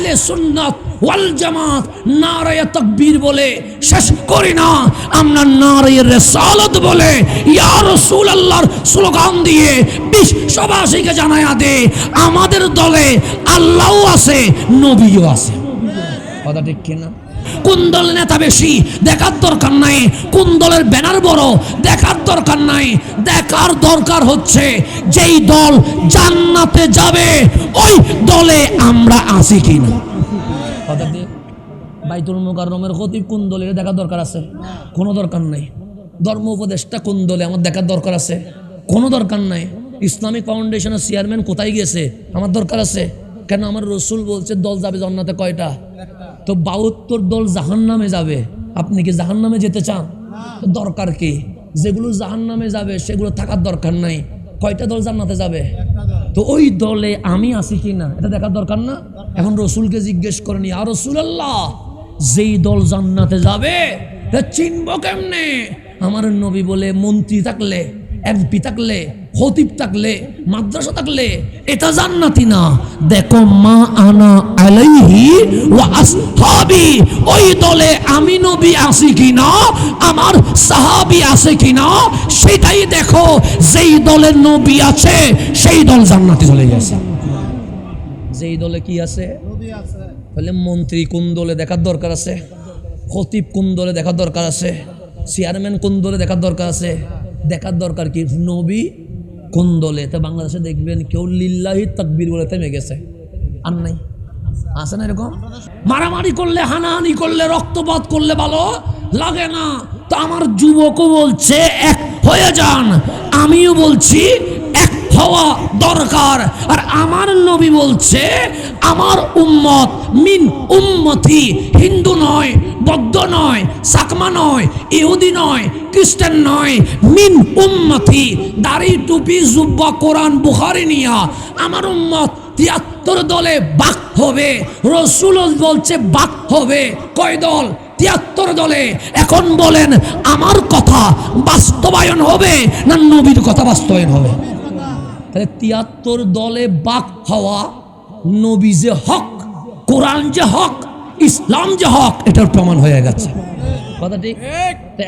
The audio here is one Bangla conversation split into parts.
আহলে সুন্নাত ওয়াল জামাত নারায়ে তাকবীর বলে শেষ করি না, আমরা নারায়ে রিসালাত বলে ইয়া রাসূলুল্লাহর স্লোগান দিয়ে বিশ্ববাসীকে জানায়া দে আমাদের দলে আল্লাহও আছে, নবীও আছে। কথা ঠিক কিনা? কোন দল নেতা বেশি দেখার দরকার নাই, কোন দলের ব্যানার বড় দেখার দরকার নাই, দেখার দরকার হচ্ছে যেই দল জান্নাতে যাবে ওই দলে আমরা আছি কিনা। কথা ঠিক? বাইতুল মুকাররমের খতিব কোন দলে দেখার দরকার আছে? কোনো দরকার নাই। ধর্ম উপদেষ্টা কোন দলে আমার দেখার দরকার আছে? কোনো দরকার নাই। ইসলামিক ফাউন্ডেশনের চেয়ারম্যান কোথায় গেছে আমার দরকার আছে? কেন? আমার রসুল বলছে দল যাবে জান্নাতে কয়টা? তো 72 দল জাহান্নামে যাবে। আপনি কি জাহান্নামে যেতে চান? দরকার কি? যেগুলো জাহান্নামে যাবে সেগুলো থাকার দরকার নাই। কয়টা দল জান্নাতে যাবে? তো ওই দলে আমি আছি কিনা এটা দেখার দরকার না? এখন রসুলকে জিজ্ঞেস করেন, ইয়া রাসূলুল্লাহ, যেই দল জান্নাতে যাবে চিনবো কেমনে? আমার নবী বলে মন্ত্রী থাকলে, এমপি থাকলে, খতিব থাকলে, মাদ্রাসা থাকলে এটা জান্নাতি না। দেখো মা আনা আলাইহি ওয়া আসহাবি, ওই দলে আমি নবী আছি কিনা, আমার সাহাবী আছে কিনা সেটাই দেখো। যেই দলের নবী আছে সেই দল জান্নাতে চলে গেছে। যেই দলে কি আছে? নবী আছে। তাহলে মন্ত্রী কোন দলে দেখার দরকার আছে? খতিব কোন দলে দেখার দরকার আছে? চেয়ারম্যান কোন দলে দেখার দরকার আছে? দেখার দরকার কি নবী কোন দলে। তো বাংলাদেশে দেখবেন কেউ লিল্লাহি তাকবীর বলে থেমে গেছে, আর নাই? আছে না এরকম? মারামারি করলে, হানাহানি করলে, রক্তপাত করলে ভালো লাগে না। তো আমার যুবকও বলছে এক হয়ে যান, আমিও বলছি এক হওয়া দরকার। আর আমার নবী বলছে আমার উম্মত মিন উম্মতি, হিন্দু নয়, বৌদ্ধ নয়, সাকমা নয়, ইহুদি নয়, খ্রিস্টান নয়, মিন উম্মতি, দাড়ি টুপি জুব্বা কোরআন বুখারী নিয়া আমার উম্মত 73 দলে ভাগ হবে। রসুল বলছে ভাগ হবে কয় দল? 73 দলে। এখন বলেন আমার কথা বাস্তবায়ন হবে না নবীর কথা বাস্তবায়ন হবে? তাহলে 73 দলে ভাগ হওয়া, নবী যে হক, কোরআন যে হক, ইসলাম যে হক, এটার প্রমাণ হয়ে গেছে। কথা ঠিক?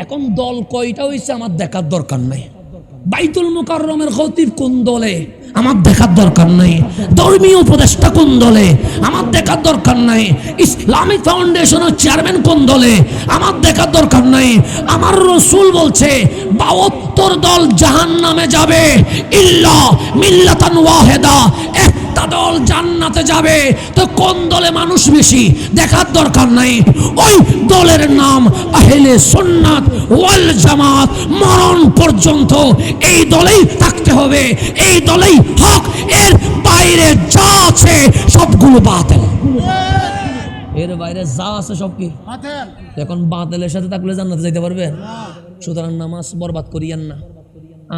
এখন দল কয়টা হয়েছে আমার দেখার দরকার নাই। বাইতুল মুকাররমের খতিব কোন দলে আমার দেখার দরকার নাই। ধর্মীয় উপদেষ্টা কোন দলে আমার দেখার দরকার নাই। ইসলামিক ফাউন্ডেশনের চেয়ারম্যান কোন দলে আমার দেখার দরকার নাই। আমার রসুল বলছে 72 দল জাহান্নামে যাবে, ইল্লা মিল্লাতান ওয়াহিদা, একটা দল জান্নাতে যাবে। তো কোন দলে মানুষ বেশি দেখার দরকার নাই। ওই দলের নাম আহলে সুন্নাত ওয়াল জামাত। মরণ পর্যন্ত এই দলেই থাকতে হবে, এই দলেই হক। এর বাইরে যা আছে সবগুলো বাতিল। এর বাইরে যা আছে সব কি বাতিল। এখন বাতিলের সাথে থাকলে জান্নাতে যেতে পারবে? সুতরাং নামাজ বরবাদ করিয়েন না,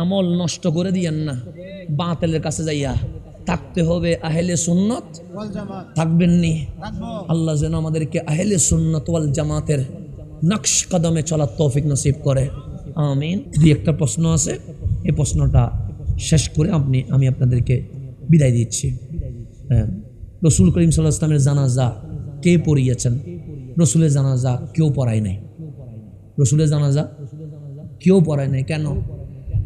আমল নষ্ট করে দিয়েন না। বাতিলের কাছে যাইয়া থাকতে হবে আহলে সুন্নাত ওয়াল জামাত। থাকবেন নি? আল্লাহ যেন আমাদেরকে আহলে সুন্নাত ওয়াল জামাতের নকশ কদমে চলার তৌফিক নসিব করে, আমিন। দুই একটা প্রশ্ন আছে, এই প্রশ্নটা শেষ করে আমি আপনাদেরকে বিদায় দিচ্ছি। রসুল করিম সাল্লাল্লাহু আলাইহি ওয়াসাল্লামের জানাজা কে পড়িয়েছেন? রসুলের জানাজা কেউ পড়ায় নাই। রসুলের জানাজা কেউ পড়ায় নাই। কেন?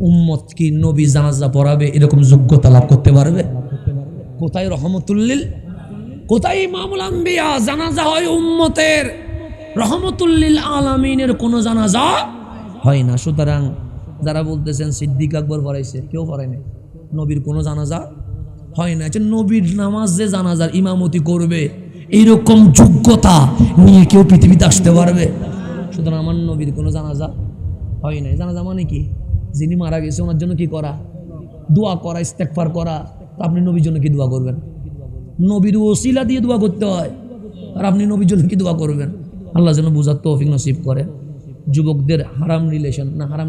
উম্মত কি নবী জানাজা পড়াবে এরকম যোগ্যতা লাভ করতে পারবে? কোথায় রহমতুল্লিল, কোথায় ইমামুল আম্বিয়া? জানাজা হয় উম্মতের, রহমতুল্লিল আলামিনের কোনো জানাজা হয় না। সুতরাং যারা বলতেছেন সিদ্দিক আকবর পড়াইছে, কেউ পড়ায় নাই। নবীর কোনো জানাজা হয় না। নবীর নামাজ যে জানাজার ইমামতি করবে এইরকম যোগ্যতা নিয়ে কেউ পৃথিবীতে আসতে পারবে? সুতরাং আমার নবীর কোনো জানাজা হয় নাই। জানাজা মানে কি? যিনি মারা গেছে ওনার জন্য কি করা? দোয়া করা, ইস্তেগফার করা। তো আপনি নবীর জন্য কি দোয়া করবেন? নবীর ওসিলা দিয়ে দোয়া করতে হয়, আর আপনি নবীর জন্য কি দোয়া করবেন? আল্লাহ যেন বুঝার তৌফিক নসিব করে। যুবকদের হারাম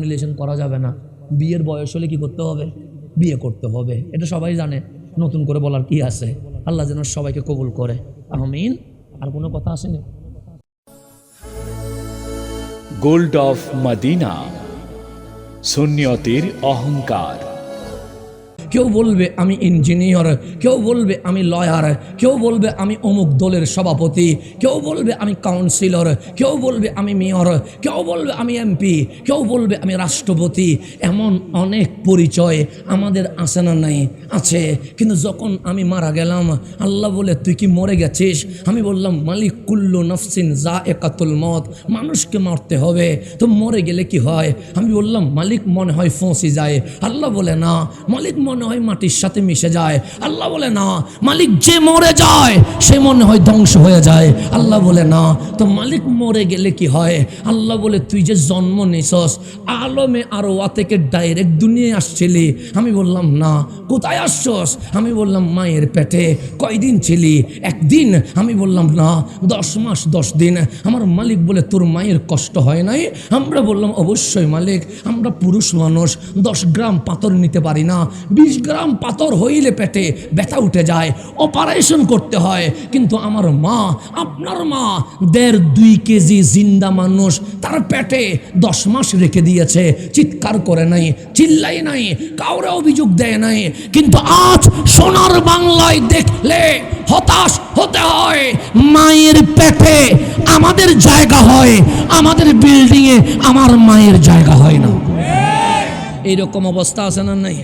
রিলেশন করা যাবে না। বিয়ের বয়স হলে কি করতে হবে? বিয়ে করতে হবে। এটা সবাই জানে, নতুন করে বলার কি আছে? আল্লাহ যেন সবাইকে কবুল করে, আমিন। আর কোনো কথা আসেনি? গোল্ড অফ মদিনা, সুন্নিয়তের অহংকার। কেউ বলবে আমি ইঞ্জিনিয়ার, কেউ বলবে আমি লয়ার, কেউ বলবে আমি অমুক দলের সভাপতি, কেউ বলবে আমি কাউন্সিলর, কেউ বলবে আমি মেয়র, কেউ বলবে আমি এমপি, কেউ বলবে আমি রাষ্ট্রপতি। এমন অনেক পরিচয় আমাদের আছে না নাই? আছে। কিন্তু যখন আমি মারা গেলাম, আল্লাহ বলে তুই কি মরে গেছিস? আমি বললাম মালিক কুল্লু নাফসিন যায়েকাতুল মউত, মানুষকে মারতে হবে, তো মরে গেলে কি হয়? আমি বললাম মালিক মনে হয় ফসে যায়। আল্লাহ বলে না, মালিক মনে হয় মাটির সাথে মিশে যায়। আল্লাহ বলে না, মালিক যে মরে যায় সে মনে হয় ধ্বংস হয়ে যায়। আল্লাহ বলে না, তো মালিক মরে গেলে কি হয়? আল্লাহ বলে তুই যে জন্ম নিছস আলমে আরওয়া থেকে ডাইরেক্ট দুনিয়ায় আসছিলি। আমি বললাম না। কোথায় আসছস? আমি বললাম মায়ের পেটে। কয়দিন ছিলি? একদিন। আমি বললাম না, 10 মাস 10 দিন। আমার মালিক বলে তোর মায়ের কষ্ট হয় নাই? আমরা বললাম অবশ্যই মালিক, আমরা পুরুষ মানুষ 10 গ্রাম পাথর নিতে পারি না, 20 গ্রাম পাথর হইলে পেটে ব্যথা উঠে যায়, অপারেশন করতে হয়। কিন্তু আমার মা, আপনার মা 1.5-2 কেজি জিন্দা মানুষ তার পেটে 10 মাস রেখে দিয়েছে। চিৎকার করে নাই, চিল্লাই নাই, কাউরে অভিযোগ দেয় নাই। কিন্তু আজ সোনার বাংলায় দেখলে হতাশ হতে হয়। মায়ের পেটে আমাদের জায়গা হয়, আমাদের বিল্ডিংয়ে আমার মায়ের জায়গা হয় না। এইরকম অবস্থা আছে না নাই?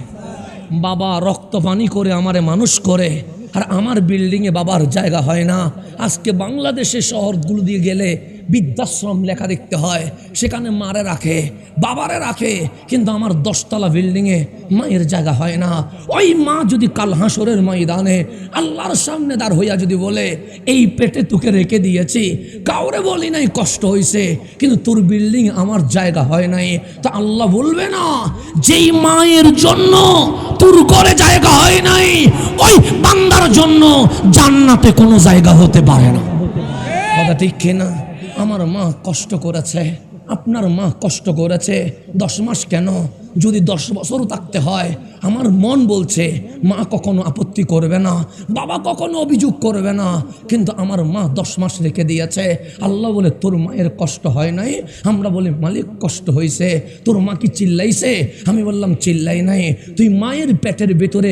বাবা রক্ত পানি করে আমারে মানুষ করে, আর আমার বিল্ডিংয়ে বাবার জায়গা হয় না। আজকে বাংলাদেশের শহরগুলো দিয়ে গেলে বৃদ্ধাশ্রম লেখা দেখতে হয়, সেখানে মারে রাখে, বাবারে রাখে, কিন্তু আমার 10 তলা বিল্ডিংয়ে মায়ের জায়গা হয় না। ওই মা যদি কাল হাসরের ময়দানে আল্লাহর সামনে দাঁড় হইয়া যদি বলে এই পেটে তোকে রেখে দিয়েছি, কাউরে বলি নাই কষ্ট হয়েছে, কিন্তু তোর বিল্ডিং আমার জায়গা হয় নাই, তো আল্লাহ বলবে না যেই মায়ের জন্য তোর ঘরে জায়গা হয় নাই, ওই বান্দার জন্য জান্নাতে কোনো জায়গা হতে পারে না। কথা ঠিক কিনা? আমার মা কষ্ট করেছে, আপনার মা কষ্ট করেছে। 10 মাস কেন, যদি 10 বছরও থাকতে হয়, আমার মন বলছে মা কখনো আপত্তি করবে না, বাবা কখনো অভিযোগ করবে না, কিন্তু আমার মা 10 মাস রেখে দিয়েছে। আল্লাহ বলে তোর মায়ের কষ্ট হয় নাই? আমরা বলি মালিক কষ্ট হয়েছে। তোর মা কি চিল্লাইছে? আমি বললাম চিল্লাই নাই। তুই মায়ের পেটের ভেতরে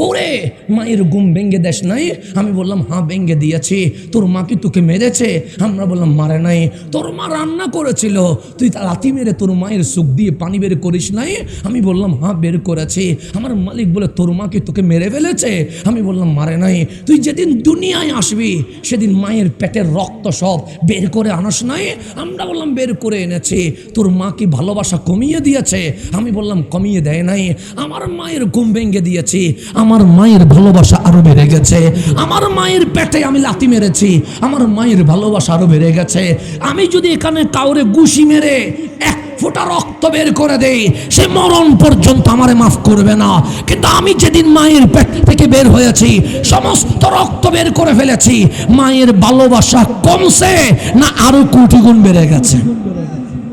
গড়ে মায়ের ঘুম ভেঙে দেশ নাই? আমি বললাম হ্যাঁ ভেঙে দিয়েছি। তোর মা কি তোকে মেরেছে? আমরা বললাম মারে নাই। তোর মা রান্না করেছিল, তুই লাথি মেরে তোর মায়ের সুখ দিয়ে পানি বের করিস নাই? আমি বললাম হ্যাঁ বের করেছি। আমার মালিক বলে তোর মা কি তোকে মেরে ফেলেছে? আমি বললাম মারে নাই। তুই যেদিন দুনিয়ায় আসবি সেদিন মায়ের পেটের রক্ত সব বের করে আনস নাই? আমরা বললাম বের করে এনেছি। তোর মা কি ভালোবাসা কমিয়ে দিয়েছে? আমি বললাম কমিয়ে দেয় নাই। আমার মায়ের ঘুম ভেঙে দিয়েছি, আমার মায়ের ভালোবাসা আরো বেড়ে গেছে। আমার মায়ের পেটে আমি লাথি মেরেছি, আমার মায়ের ভালোবাসা আরো বেড়ে গেছে। আমি যদি এখানে কাউরে ঘুষি মেরে 1 ফোঁটা রক্ত বের করে দেই, সে মরণ পর্যন্ত আমারে মাফ করবে না। কিন্তু আমি যেদিন মায়ের পেট থেকে বের হয়েছি, সমস্ত রক্ত বের করে ফেলেছি, মায়ের ভালোবাসা কমছে না আরো কোটি গুণ বেড়ে গেছে?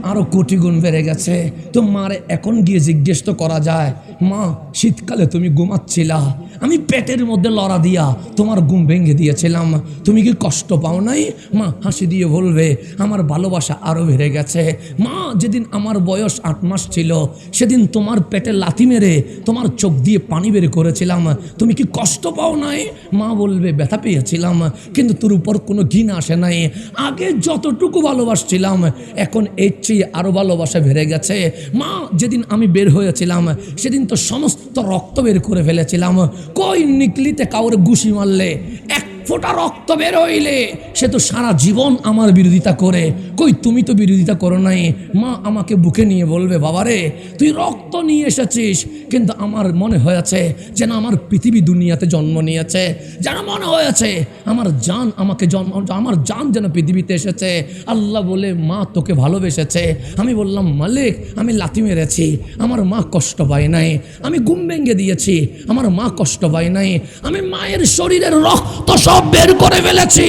আরো কোটি গুণ বেড়ে গেছে। তো মারে এখন গিয়ে জিজ্ঞেস তো করা যায়, মা শীতকালে তুমি ঘুমাচ্ছিলা, আমি পেটের মধ্যে লড়া দিয়া তোমার ঘুম ভেঙে দিয়েছিলাম, তুমি কি কষ্ট পাও নাই? মা হাসি দিয়ে বলবে আমার ভালোবাসা আরো বেড়ে গেছে। মা যেদিন আমার বয়স 8 মাস ছিল, সেদিন তোমার পেটে লাথি মেরে তোমার চোখ দিয়ে পানি বের করেছিলাম, তুমি কি কষ্ট পাও নাই? মা বলবে ব্যথা পেয়েছিলাম, কিন্তু তোর উপর কোনো ঘৃণা আসে নাই। আগে যতটুকু ভালোবাসছিলাম এখন এর চেয়ে আরো ভালোবাসা বেড়ে গেছে। মা যেদিন আমি বের হয়েছিলাম সেদিন তো সমস্ত রক্ত বের করে ফেলেছিলাম। কই নিকলিতে কাউরে ঘুষি মারলে 1 ফোঁটা রক্ত বের হইলে সে তো সারা জীবন আমার বিরোধিতা করে। কই তুমি তো বিরোধিতা করো নাই। মা আমাকে বুকে নিয়ে বলবে বাবারে তুই রক্ত নিয়ে এসেছিস, কিন্তু আমার মনে হয়েছে যেন আমার পৃথিবী দুনিয়াতে জন্ম নিয়েছে, যেন মনে হয়েছে আমার জান আমাকে জন্ম, আমার জান যেন পৃথিবীতে এসেছে। আল্লাহ বলে মা তোকে ভালোবেসেছে। আমি বললাম মালিক আমি লাথি মেরেছি, আমার মা কষ্ট পায় নাই। আমি ঘুম ভেঙে দিয়েছি, আমার মা কষ্ট পায় নাই। আমি মায়ের শরীরের রক্ত সব বের করে ফেলেছি,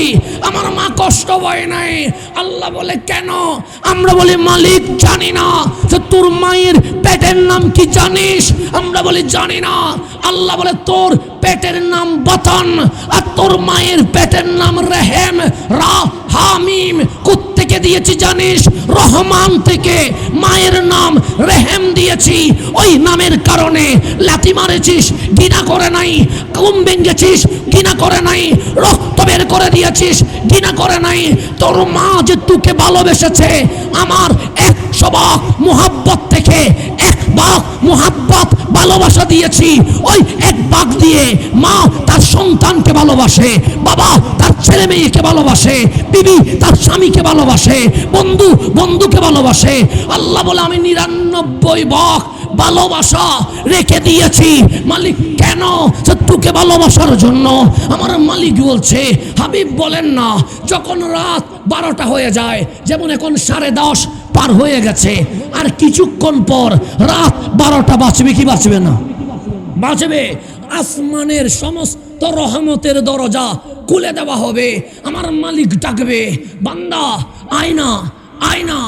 আমার মা কষ্ট পায় নাই। আল্লাহ বলে কেন? আমরা বলি মালিক জানি না। তোর মায়ের পেটের নাম কি জানিস? আমরা বলি জানি না। আল্লাহ বলে তোর পেটের নাম বাতান, আর তোর মায়ের পেটের নাম রেহেম, রা হা মিম। কোত্থেকে দিয়েছি জানিস? রহমান থেকে মায়ের নাম রেহেম দিয়েছি, ওই নামের কারণে লাথি মারেছিস ঘৃণা করে নাই, ঘুম ভেঙেছিস ঘৃণা করে নাই, রক্ত বের করে দিয়েছিস ঘৃণা করে নাই। তোর মা যে তোকে ভালোবেসেছে, আমার 100 ভাগ মুহাব্বত থেকে 1 ভাগ মুহাব্বত ভালোবাসা দিয়েছি, ওই 1 ভাগ দিয়ে মা তার সন্তানকে ভালোবাসে, বাবা তার ছেলে মেয়েকে ভালোবাসে, বিবি তার স্বামীকে ভালোবাসে, বন্ধু বন্ধুকে ভালোবাসে। আল্লাহ বলে আমি 99 ভাগ ভালোবাসা রেখে দিয়েছি। মালিক কেন? তোকে ভালোবাসার জন্য। আমার মালিক বলছে, হাবিব বলেন না, যখন রাত 12টা হয়ে যায়, যেমন এখন 10:30 পার হয়ে গেছে, আর কিছুক্ষণ পর রাত 12টা বাঁচবে কি বাঁচবে না? বাঁচবে। আসমানের সমস্ত রহমতের দরজা খুলে দেওয়া হবে। আমার মালিক ডাকবে, বান্দা আয়না আয়না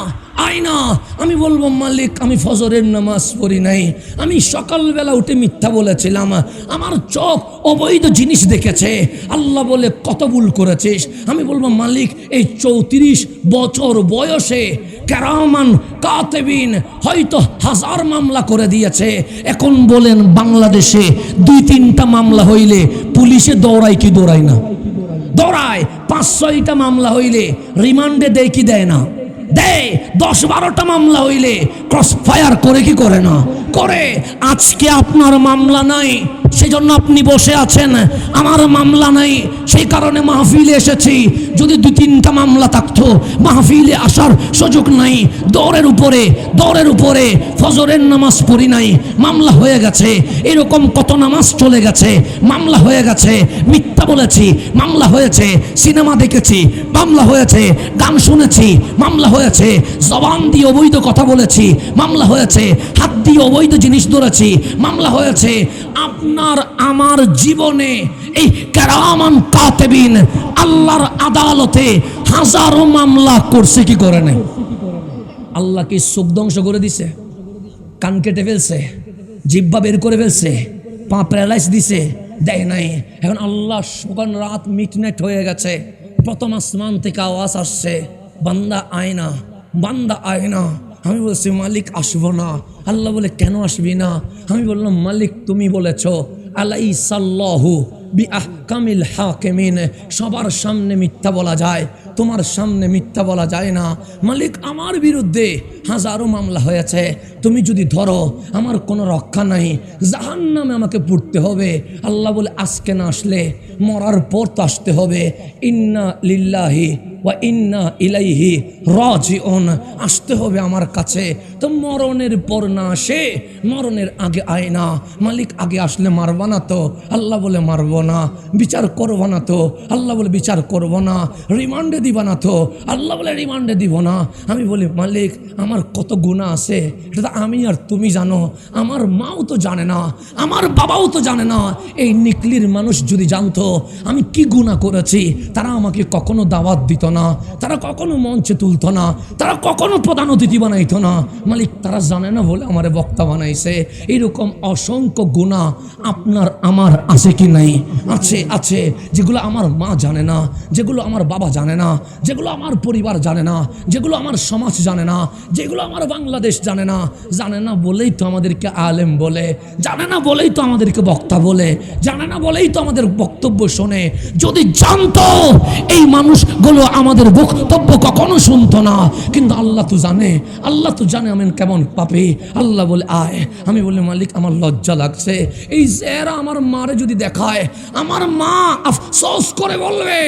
আয়না। আমি বলবো, মালিক আমি ফজরের নামাজ পড়ি নাই, আমি সকালবেলা উঠে মিথ্যা বলেছিলাম, আমার চোখ অবৈধ জিনিস দেখেছে। আল্লাহ বলে, কত ভুল করেছিস? আমি বলবো, মালিক এই 34 বছর বয়সে কেরামান কাতেবিন হয়তো 1000 মামলা করে দিয়েছে। এখন বলেন, বাংলাদেশে 2-3টা মামলা হইলে পুলিশে দৌড়ায় কি দৌড়ায় না? দৌড়ায়। 5-6টা মামলা হইলে রিমান্ডে দেয় কি দেয় না? দেয়। 10-12টা মামলা হইলে ক্রস ফায়ার করে কি করে না? করে। আজকে আপনার মামলা নাই, সেজন্য আপনি বসে আছেন। আমার মামলা নাই, সেই কারণে মাহফিলে এসেছি। যদি 2-3টা মামলা থাকতো, মাহফিলে আসার সুযোগ নাই। দৌড়ের উপরে ফজরের নামাজ পড়ি নাই, মামলা হয়ে গেছে। এরকম কত নামাজ চলে গেছে, মামলা হয়ে গেছে। মিথ্যা বলেছি, মামলা হয়েছে। সিনেমা দেখেছি, মামলা হয়েছে। গান শুনেছি, মামলা হয়েছে। জবান দিয়ে অবৈধ কথা বলেছি, মামলা হয়েছে। হাত দিয়ে অবৈধ জিনিস ধরেছি, মামলা হয়েছে। আপনার আমার জীবনে এই কেরামান কাতেবিন আল্লাহর আদালতে হাজারো মামলা করছে কি করে নাই? আল্লাহ কি চোখ ধ্বংস করে দিছে, কান কেটে ফেলছে, জিহ্বা বের করে ফেলছে, পা প্যারালাইজ দিছে? দেয় নাই। এখন আল্লাহ সকাল রাত মিডনাইট হয়ে গেছে, প্রথম আসমান থেকে আওয়াজ আসছে, বান্দা আয়না, বান্দা আয়না। আমি বলছি, মালিক আসবো না। আল্লাহ বলে, কেন আসবি না? আমি বললাম, মালিক তুমি বলেছো আলাইসাল্লাহু বিআহকামিল হাকিমিন, সবার সামনে মিথ্যা বলা যায়, তোমার সামনে মিথ্যা বলা যায় না। মালিক আমার বিরুদ্ধে হাজারো মামলা হয়েছে, তুমি যদি ধরো আমার কোনো রক্ষা নাই, জাহান্নামে আমাকে পড়তে হবে। আল্লাহ বলে, আজকে না আসলে মরার পর তো আসতে হবে। ইন্না লিল্লাহি ওয়া ইন্না ইলাইহি রাজিউন, আসতে হবে আমার কাছে। তো মরণের পর না আসে, মরণের আগে আয় না। মালিক আগে আসলে মারবা না তো? আল্লাহ বলে, মারবো না। বিচার করবো না তো? আল্লাহ বলে, বিচার করবো না। রিমান্ডে দিবা না তো? আল্লাহ বলে, রিমান্ডে দিব না। আমি বলি, মালিক আমার কত গুনাহ আছে, এটা তো আমি আর তুমি জানো, আমার মাও তো জানে না, আমার বাবাও তো জানে না। এই নিকলির মানুষ যদি জানতো আমি কি গুনাহ করেছি, তারা আমাকে কখনো দাওয়াত দিত না, তারা কখনো মঞ্চে তুলতো না, তারা কখনো প্রধান অতিথি বানাইতো না। মালিক তারা জানে না বলে আমারে বক্তা বানাইছে। এরকম অসংখ্য গুনাহ আপনার আমার আছে কি নাই? আছে, আছে। যেগুলো আমার মা জানে না, যেগুলো আমার বাবা জানে না, যেগুলো আমার পরিবার জানে না, যেগুলো আমার সমাজ জানে না, যেগুলো আমার বাংলাদেশ জানে না। জানে না বলেই তো আমাদেরকে আলেম বলে, জানে না বলেই তো আমাদেরকে বক্তা বলে, জানে না বলেই তো আমাদের বক্তব্য শোনে। যদি জানতো এই মানুষগুলো আমাদের বক্তব্য কখনো শুনতো না। কিন্তু আল্লাহ তো জানে, আল্লাহ তো জানে আমি কেমন পাপী। আল্লাহ বলে, আয়। আমি বলি, মালিক আমার লজ্জা লাগছে। এই চেহারা আমার মারে যদি দেখায়, আমার মা আফসোস করে বলবে,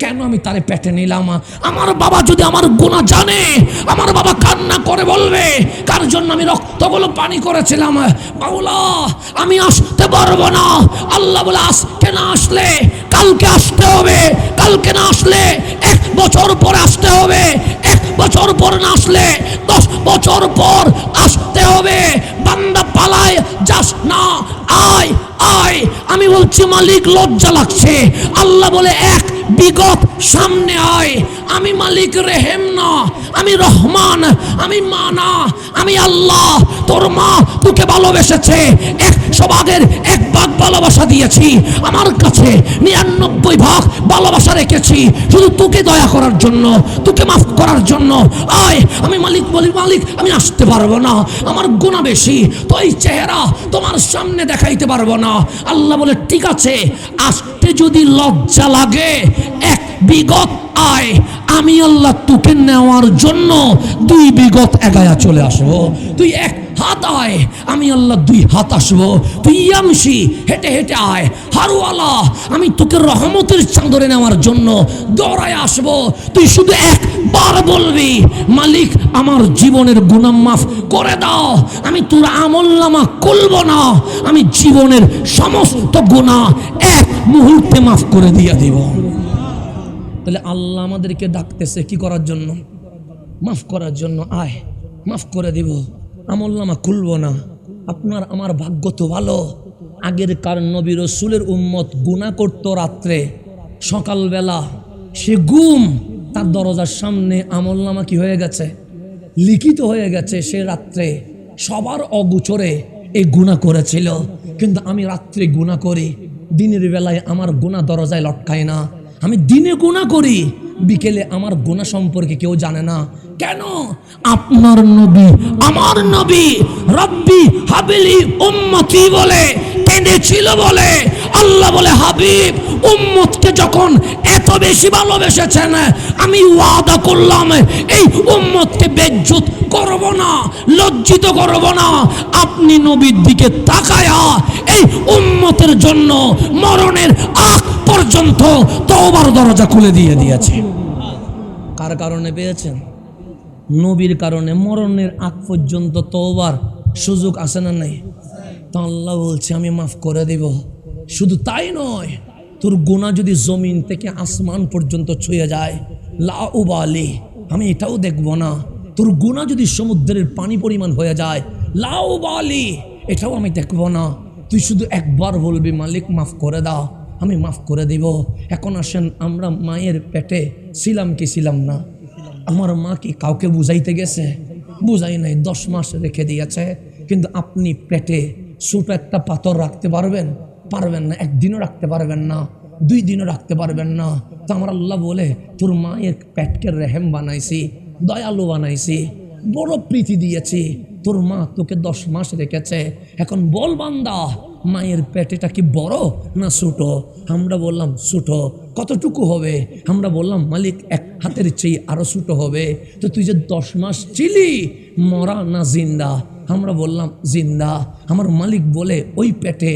কেন আমি তারে পেটে নিলাম। আমার বাবা যদি আমার গুনাহ জানে, আমার বাবা কান্না করে বলবে, কার জন্য আমি রক্তগুলো পানি করেছিলাম। মাওলা আমি আসতে পারবো না। আল্লাহ বলে, আজকে না আসলে কালকে আসতে হবে, কালকে না আসলে 1 বছর পরে আসতে হবে, 1 বছর পর না আসলে 10 বছর পর আসতে হবে। বান্দা পালায় যাস না, আয় আয়। আমি বলছি, মালিক লজ্জা লাগছে। আল্লাহ বলে, 1 বিগত সামনে আয়। আমি মালিক রেহেম না, আমি রহমান, আমি মানা, আমি আল্লাহ। তোর মা তোকে ভালোবেসেছে, 100 ভাগের 1 ভাগ ভাগ ভালোবাসা দিয়েছি, আমার কাছে 99 ভাগ ভালোবাসা রেখেছি শুধু তোকে দয়া করার জন্য, তোকে মাফ করার জন্য। আয়, আমি মালিক বলি, মালিক আমি আসতে পারবো না, আমার গুনাহ বেশি, তো এই চেহারা তোমার সামনে দেখাইতে পারবো না। আল্লাহ বলে ঠিক আছে, আসতে যদি লজ্জা লাগে 1 বিগত আয়, আমি আল্লাহ তোকে নেওয়ার জন্য 2 বিগত এগায়া চলে আসবো। তুই 1 হাত আয়, আমি আল্লাহ 2 হাত আসবো। তুই ইয়ামশি, হেঁটে হেঁটে আয়। হারুয়ালা, আমি তোকে রহমতের চাদরে নেওয়ার জন্য দৌড়ায় আসবো। তুই শুধু 1 বার বলবি, মালিক আমার জীবনের গুনাহ মাফ করে দাও, আমি তোর আমলনামা খুলব না, আমি জীবনের সমস্ত গুনাহ 1 মুহূর্তে মাফ করে দিয়ে দিব। তাহলে আল্লাহ আমাদেরকে ডাকতেছে কি করার জন্য? মাফ করার জন্য। আয়, মাফ করে দিব, আমলনামা খুলব না। আপনার আমার ভাগ্য তো ভালো, আগের কার নবী রাসূলের উম্মত গুনাহ করত রাত্রে, সকালবেলা সে ঘুম, তার দরজার সামনে আমলনামা কি হয়ে গেছে? লিখিত হয়ে গেছে। সে রাত্রে সবার অগোচরে এই গুনাহ করেছিল। কিন্তু আমি রাত্রে গুনাহ করি, দিনের বেলায় আমার গুনাহ দরজায় লটকায় না। আমি দিনে গুনাহ করি, বিকেলে আমার গুনাহ সম্পর্কে কেউ জানে না। কেন? আপনার নবী, আমার নবী রব্বি হাবিলি উম্মতি বলে কেঁদেছিল বলে আল্লাহ বলে, হাবিব উম্মতকে যখন এত বেশি ভালোবেসেছেন, আমি ওয়াদা করলাম এই উম্মতকে বেজ্জত করব না, লজ্জিত করব না। আপনি নবীর দিকে তাকায়া এই উম্মতের জন্য মরণের আগ পর্যন্ত তওবার দরজা খুলে দিয়েছে। কার কারণে পেয়েছেন? নবীর কারণে। মরণের আগ পর্যন্ত তওবার সুযোগ আছে না নাই? তো আল্লাহ বলছে আমি মাফ করে দেব। শুধু তাই নয়, তোর গুনাহ যদি জমিন থেকে আসমান পর্যন্ত ছুঁয়ে যায়, লা উবালি, আমি এটাও দেখব না। তোর গুনাহ যদি সমুদ্রের পানি পরিমাণ হয়ে যায়, লা উবালি, এটাও আমি দেখব না। তুই শুধু 1 বার বলবি, মালিক মাফ করে দাও, আমি মাফ করে দেব। এখন আসেন, আমরা মায়ের পেটে ছিলাম কি ছিলাম না? আমার মা কি কাউকে বুঝাইতে গেছে? বুঝাই নাই, 10 মাস রেখে দিয়েছে। কিন্তু আপনি পেটে ছোট একটা পাথর রাখতে পারবেন? পারবেন না। 1 দিনও রাখতে পারবেন না, 2 দিনও রাখতে পারবেন না। তো আমার আল্লাহ বলে, তোর মায়ের পেটকে রেহেম বানাইছি, দয়ালু বানাইছি, বড় প্রীতি দিয়েছি। তোর মা তোকে 10 মাস রেখেছে। এখন বল বান্দা, মায়ের পেটেটা কি বড় না ছোট? আমরা বললাম ছোট। কতটুকু হবে? আমরা বললাম মালিক 1 হাতের চেয়ে আরো ছোট হবে। তো তুই যে 10 মাস ছিলি, মরা না জিন্দা? আমরা বললাম জিন্দা। আমার মালিক বলে, ওই পেটে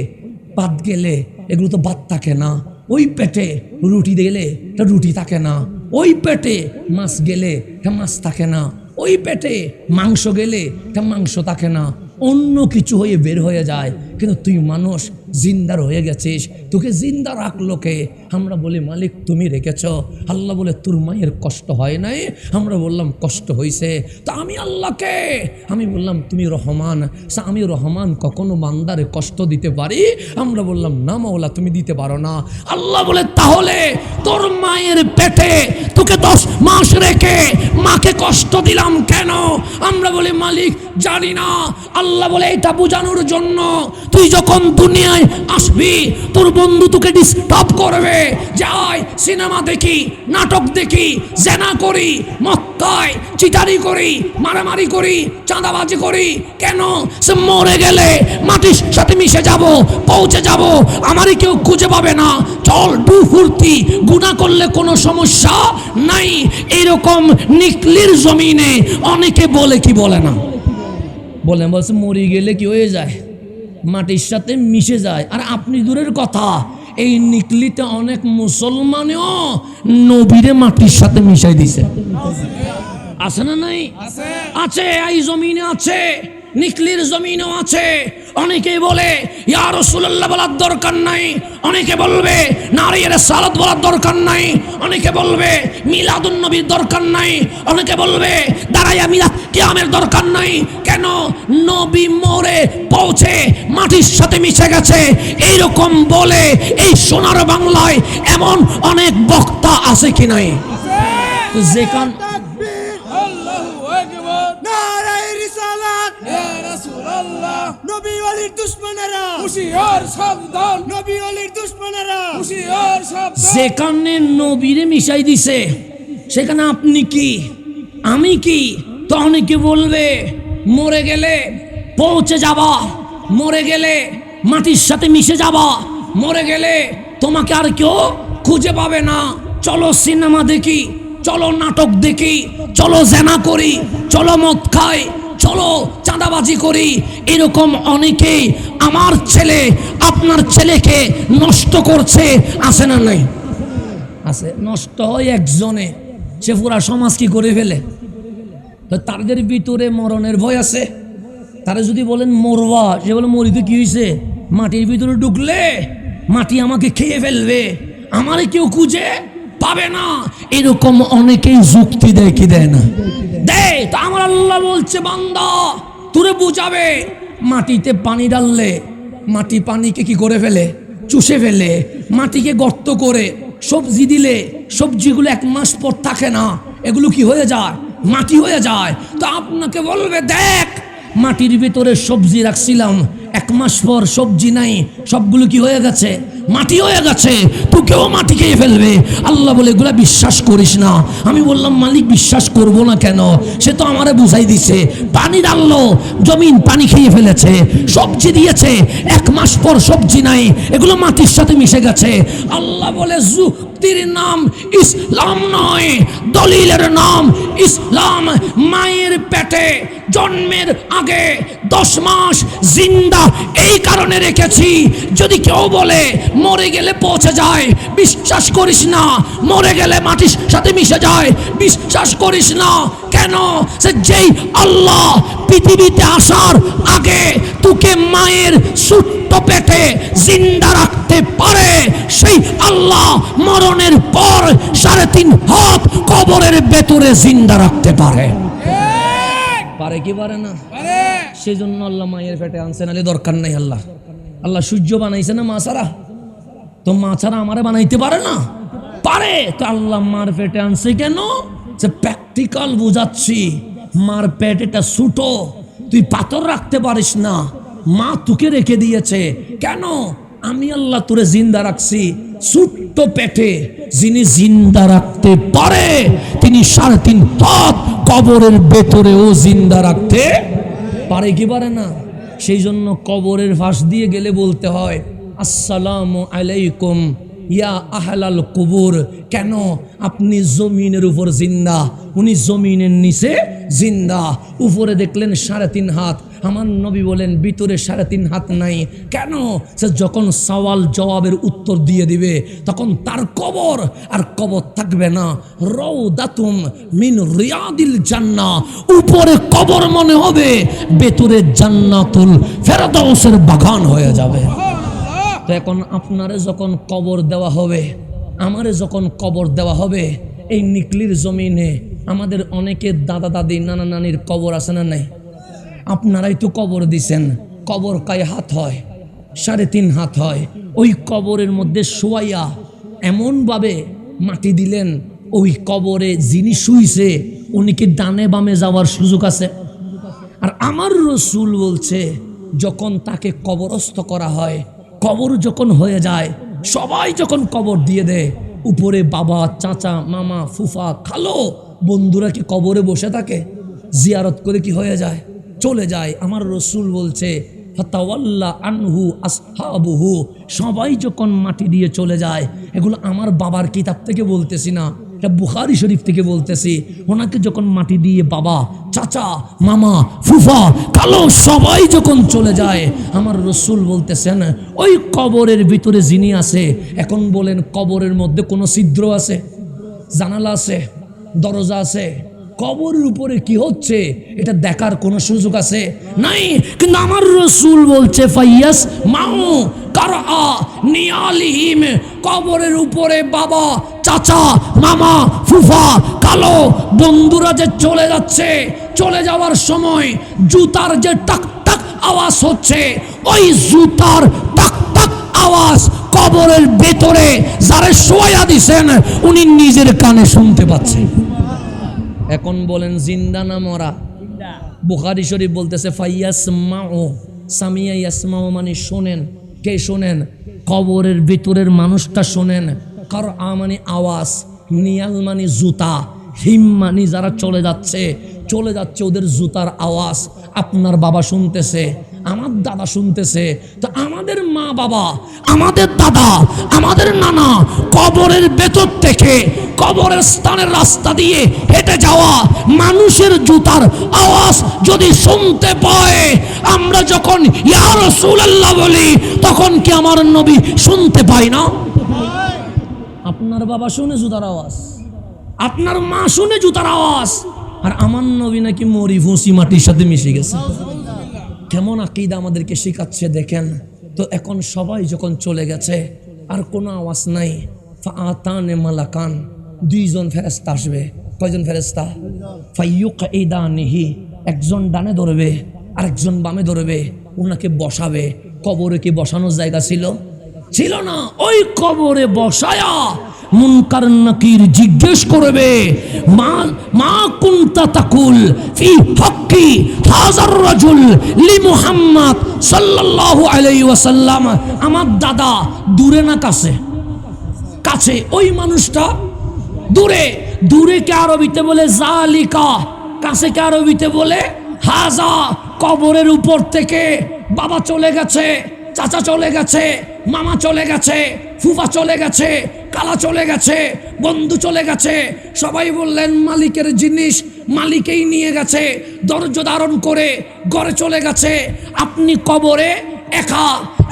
ভাত গেলে এগুলো তো ভাত থাকে না, ওই পেটে রুটি গেলে এটা রুটি থাকে না, ওই পেটে মাছ গেলে এটা মাছ থাকে না, ওই পেটে মাংস গেলে এটা মাংস থাকে না, অন্য কিছু হয়ে বের হয়ে যায়। কিন্তু তুই মানুষ জিন্দার হয়ে গেছিস, তোকে জিন্দা রাখলো কে? আমরা বলি মালিক তুমি রেখেছ। আল্লাহ বলে, তোর মায়ের কষ্ট হয় নাই? আমরা বললাম কষ্ট হয়েছে। তা আমি আল্লাহকে, আমি বললাম তুমি রহমান, আমি রহমান কখনো বান্দারে কষ্ট দিতে পারি? আমরা বললাম না মাওলা, তুমি দিতে পারো না। আল্লাহ বলে, তাহলে তোর মায়ের পেটে তোকে 10 মাস রেখে মাকে কষ্ট দিলাম কেন? আমরা বলি মালিক জানি না। আল্লাহ বলে, এটা বোঝানোর জন্য তুই যখন দুনিয়ায় আসবি, তোর বন্ধু তোকে ডিস্টার্ব করবে, যাই সিনেমা দেখি, নাটক দেখি, জেনা করি, মক্কায় চিটারি করি, মারামারি করি, চাঁদাবাজি করি। কেন? সে মরে গেলে মাটির সাথে মিশে যাব, পৌঁছে যাব, আমারই কেউ খুঁজে পাবে না। চল ডু ফুর্তি, গুনাহ করলে কোনো সমস্যা নাই। এরকম নিকলির জমিনে অনেকে বলে কি বলে না, বলছে মরে গেলে কি হয়ে যায়? মাটির সাথে মিশে যায়। আর আপনি দূরের কথা, এই নিকলিতে অনেক মুসলমানও নবীরে মাটির সাথে মিশাই দিছে। আছে না নাই? আছে, এই জমিনে আছে, নিকলির জমিনও আছে। অনেকেই বলে ইয়া রাসূলুল্লাহ বলার দরকার নাই, অনেকে বলবে নারীর সালাত বলার দরকার নাই, অনেকে বলবে মিলাদুন নবীর দরকার নাই, অনেকে বলবে দাঁড়াইয়া মিলাদ কিয়ামের দরকার নাই। কেন? নবী মরে পৌঁছে মাটির সাথে মিশে গেছে, এইরকম বলে এই সোনার বাংলায় এমন অনেক বক্তা আছে কি নাই? যেখান নারায়ে রিসালাত ইয়া রাসূলুল্লাহ, নবী ওয়ালির দুশমন দুশ্মনেরা, হুঁশিয়ার সাবধান, নবী ওলির দুশ্মনেরা, হুঁশিয়ার সাবধান। যেখানে নবীরে মিশাই দিছে সেখানে আপনি কি আমি কি? তো অনেকে বলবে মরে গেলে পৌঁছে যাবা, মরে গেলে মাটির সাথে মিশে যাবা, মরে গেলে তোমাকে আর কেউ খুঁজে পাবে না। চলো সিনেমা দেখি, চলো নাটক দেখি, চলো জেনা করি, চলো মদ খাই, চলো চাঁদাবাজি করি। এরকম অনেকেই আমার ছেলে আপনার ছেলেকে নষ্ট করছে, আছে না নাই? আছে। নষ্ট হয় একজনে, সে পুরা সমাজ কি করে ফেলে। তো তাদের ভিতরে মরণের ভয় আছে। তারা যদি বলেন মরবা, সে বলে মরিতে কি হয়েছে, মাটির ভিতরে ঢুকলে মাটি আমাকে খেয়ে ফেলবে, আমারে কেউ খুঁজে পাবে না। এরকম অনেকেই যুক্তি দেয়, কি দেয় না? দেয়। তো আমার আল্লাহ বলছে বান্দা তোরে বুঝাবে, মাটিতে পানি ডাললে মাটি পানিকে কি করে ফেলে, চুষে ফেলে। মাটিকে গর্ত করে সবজি দিলে সবজিগুলো 1 মাস পর থাকে না, এগুলো কি হয়ে যায়, মাটি হয়ে যায়। তো আপনাকে বলবে দেখ মাটির ভিতরে সবজি রাখছিলাম, 1 মাস পর সবজি নাই, সবগুলো কি হয়ে গেছে, মাটি হয়ে গেছে। তোকেও মাটি খেয়ে ফেলবে। আল্লাহ বলে এগুলা বিশ্বাস করিস না। আমি বললাম মালিক বিশ্বাস করব না কেন? সে তো আমারে বুঝাই দিছে, পানি ডাললো জমিন পানি খেয়ে ফেলেছে, সবজি দিয়েছে 1 মাস পর সবজি নাই, এগুলো মাটির সাথে মিশে গেছে। আল্লাহ বলে যুক্তির নাম ইসলাম নয়, দলিলের নাম ইসলাম। মায়ের পেটে জন্মের আগে 10 মাস জিন্দা এই কারণে রেখেছি, যদি কেউ বলে মরে গেলে পৌঁছে যায়, বিশ্বাস করিস না। মরে গেলে মাটির সাথে মিশে যায়, বিশ্বাস করিস না। কেন? সে যেই আল্লাহ পৃথিবীতে আসার আগে তোকে মায়ের ছোট্ট পেটে জিন্দা রাখতে পারে, সেই আল্লাহ মরণের পর 3.5 হাত কবরের ভেতরে জিন্দা রাখতে পারে। পারে কি পারে না? সেই জন্য আল্লাহ মায়ের পেটে আনছে, নাহলে দরকার নাই। আল্লাহ সূর্য বানাইছে না মা ছাড়া? তো মা ছাড়া আমারে বানাইতে পারে না? পারে। তো আল্লাহ মার পেটে আনছে কেন? যে প্র্যাকটিক্যাল বুঝাচ্ছি। মার পেটেটা ছোটো, তুই পাথর রাখতে পারিস না, মা তোকে রেখে দিয়েছে। কেন? আমি আল্লাহ তোরে জিন্দা রাখছি ছোট্ট পেটে। যিনি জিন্দা রাখতে পারে তিনি 3.5 হাত কবরের ভেতরেও জিন্দা রাখতে পারে কি পারে না? সেই জন্য কবরের ফাঁস দিয়ে গেলে বলতে হয় আসসালামু আলাইকুম ইয়া আহলাল কুবুর। কেন? আপনি জমিনের উপর জিন্দা, উনি জমিনের নিচে জিন্দা। উপরে দেখলেন 3.5 হাত, আমার নবী বলেন ভিতরে 3.5 হাত নাই। কেন? সে যখন সওয়াল জবাবের উত্তর দিয়ে দিবে তখন তার কবর আর কবর থাকবে না। রাউদাতুম মিন রিয়াদিল জান্নাহ, উপরে কবর মনে হবে, ভেতরে জান্নাতুল ফেরদাউসের বাগান হয়ে যাবে। তো এখন আপনারে যখন কবর দেওয়া হবে, আমারে যখন কবর দেওয়া হবে, এই নিকলির জমিনে আমাদের অনেকের দাদা দাদি নানা নানির কবর আছে না নাই? আপনারাই তো কবর দিছেন। কবর কয় হাত হয়? 3.5 হাত হয়। ওই কবরের মধ্যে শোয়াইয়া এমনভাবে মাটি দিলেন, ওই কবরে যিনি শুইছে উনি কি ডানে বামে যাওয়ার সুযোগ আছে? আর আমার রসুল বলছে যখন তাকে কবরস্থ করা হয়, কবর যখন হয়ে যায়, সবাই যখন কবর দিয়ে দেয়, উপরে বাবা চাচা মামা ফুফা খালো বন্ধুরা কি কবরে বসে থাকে? জিয়ারত করে কি হয়ে যায়? চলে যায়। আমার রসুল বলছে ফাতাওয়াল্লা আনহু আসহাবুহু, সবাই যখন মাটি দিয়ে চলে যায়, এগুলো আমার বাবার কিতাব থেকে বলতেছি না, এটা বুখারী শরীফ থেকে বলতেছি। ওনাকে যখন মাটি দিয়ে বাবা চাচা মামা ফুফা কালো সবাই যখন চলে যায়, আমার রসুল বলতেছেন ওই কবরের ভিতরে যিনি আছে, এখন বলেন কবরের মধ্যে কোনো ছিদ্র আছে, জানালা আছে, দরজা আছে? কবরের উপরে কি হচ্ছে এটা দেখার কোনো সুযোগ আছে? নাই। কিন্তু আমার রসুল বলছে ফাইয়াস মাউ কারা নিয়ালিহিম, কবরের উপরে বাবা চাচা মামা ফুফা কালো বন্ধুরা যে চলে যাচ্ছে, চলে যাওয়ার সময় জুতার যে টাক টাক আওয়াজ হচ্ছে, ওই জুতার টাক টাক আওয়াজ কবরের ভেতরে যারা শোয়া দিছেন উনি নিজের কানে শুনতে পাচ্ছেন। এখন বলেন জিন্দা না মরা? বুখারী শরীফ বলতেছে ফাইয়াস মাউ সামিয়া ইয়াসমাউ মানে শোনেন। কে শোনেন? কবরের ভিতরের মানুষটা শোনেন। কার মানে আওয়াজ, নিয়াল মানে জুতা, হিম মানে যারা চলে যাচ্ছে ওদের জুতার আওয়াজ আপনার বাবা শুনতেছে, আমার দাদা শুনতেছে। তো আমাদের মা বাবা, আমাদের দাদা, আমাদের নানা কবরের ভেতর থেকে কবরের স্থানের রাস্তা দিয়ে হেঁটে যাওয়া মানুষের জুতার আওয়াজ যদি শুনতে পায়, আমরা যখন ইয়া রাসূলুল্লাহ বলি, তখন কি আমার নবী শুনতে পায় না? আপনার বাবা শুনে জুতার আওয়াজ, আপনার মা শুনে জুতার আওয়াজ, আর আমার নবী নাকি মরি ভুসি মাটির সাথে মিশে গেছে। কেমন আকীদা আমাদেরকে শেখাচ্ছে দেখেন। তো এখন সবাই যখন চলে গেছে আর কোনো আওয়াজ নাই, ফাআতানে মালাকান, দুইজন ফেরেশতা আসবে। কয়জন ফেরেশতা? ফায়ুকঈদানিহি, একজন ডানে ধরবে আরেকজন বামে ধরবে, ওনাকে বসাবে। কবরে কি বসানোর জায়গা ছিল? ছিল না। ওই কবরে বসায়া মুনকার নাকির জিজ্ঞেস করবে, মা কুনতা তাকুল ফি হাক্কি হাযার রাজুল লি মুহাম্মদ সাল্লাল্লাহু আলাইহি ওয়াসাল্লাম। আমার দাদা দূরে না কাছে? কাছে। ওই মানুষটা দূরে। দূরে কে আরবিতে বলে জালিকা, কাছে কে আরবিতে বলে হাজা। কবরের উপর থেকে বাবা চলে গেছে, চাচা চলে গেছে, মামা চলে গেছে, ফুফা চলে গেছে, কালা চলে গেছে, বন্ধু চলে গেছে। সবাই বললেন মালিকের জিনিস মালিকেই নিয়ে গেছে, ধৈর্য ধারণ করে ঘরে চলে গেছে। আপনি কবরে একা,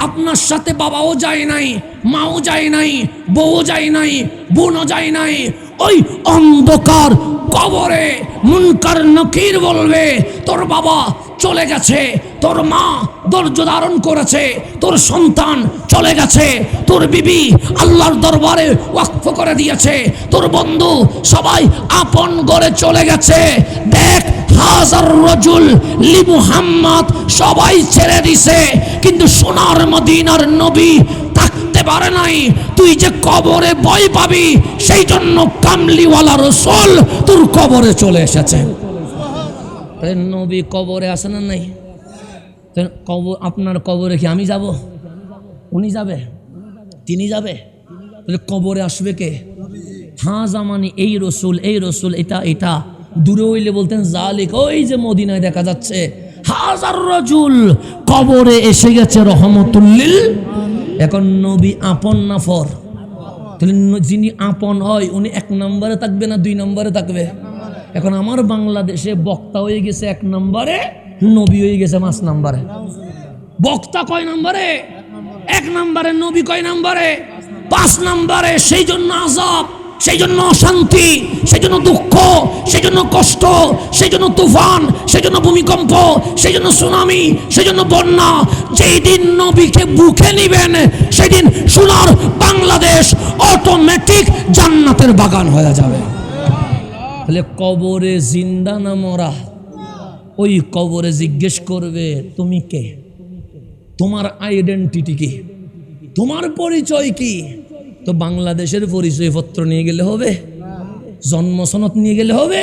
আপনার সাথে বাবাও যায় নাই, মাও যায় নাই, বউও যায় নাই, বোনও যায় নাই। ওই অন্ধকার কবরে মুনকার নকির বলবে, তোর বাবা চলে গেছে, তোর মা ধৈর্য ধারণ করেছে, তোর সন্তান চলে গেছে, তোর বিবি আল্লাহর দরবারে ওয়াকফ করে দিয়েছে, তোর বন্ধু সবাই আপন ঘরে চলে গেছে। দেখ হাজার রাজুল লি মুহাম্মদ, সবাই ছেড়ে দিছে, কিন্তু সোনার মদিনার নবী থাকতে পারে নাই। তুই যে কবরে ভয় পাবি, সেই জন্য কামলিওয়ালা রাসূল তোর কবরে চলে এসেছে। নবী কবরে আসে না নাই? কবর, আপনার কবরে কি আমি যাব? উনি যাবে? তিনি যাবে? তাহলে কবরে আসবে কে? হ্যাঁ জামানি এই রসুল, এই রসুল, এটা দূরে হইলে বলতেন জালিক, ওই যে মদিনায় দেখা যাচ্ছে হাজার রাজুল কবরে এসে গেছে রহমতুল্লিল। এখন নবী আপন না ফর? তাহলে যিনি আপন হয় উনি এক নম্বরে থাকবে না দুই নম্বরে থাকবে? এখন আমার বাংলাদেশে বক্তা হয়ে গেছে এক নম্বরে, নবী হয়ে গেছে 5 নম্বরে। বক্তা কয় নম্বরে? 1 নম্বরে। নবী কয় নম্বরে? 5 নম্বরে। সেই জন্য আযাব, সেই জন্য অশান্তি, সেই জন্য দুঃখ, সেই জন্য কষ্ট, সেই জন্য তুফান, সেই জন্য ভূমিকম্প, সেই জন্য সুনামি, সেই জন্য বন্যা। যেই দিন নবীকে বুকে নিবেন, সেদিন সোনার বাংলাদেশ অটোমেটিক জান্নাতের বাগান হয়ে যাবে। তাহলে কবরে জিন্দা না মরা? ওই কবরে জিজ্ঞেস করবে তুমি কে, তোমার আইডেন্টিটি কি, তোমার পরিচয় কি? তো বাংলাদেশের পরিচয়পত্র নিয়ে গেলে হবে? জন্ম সনদ নিয়ে গেলে হবে?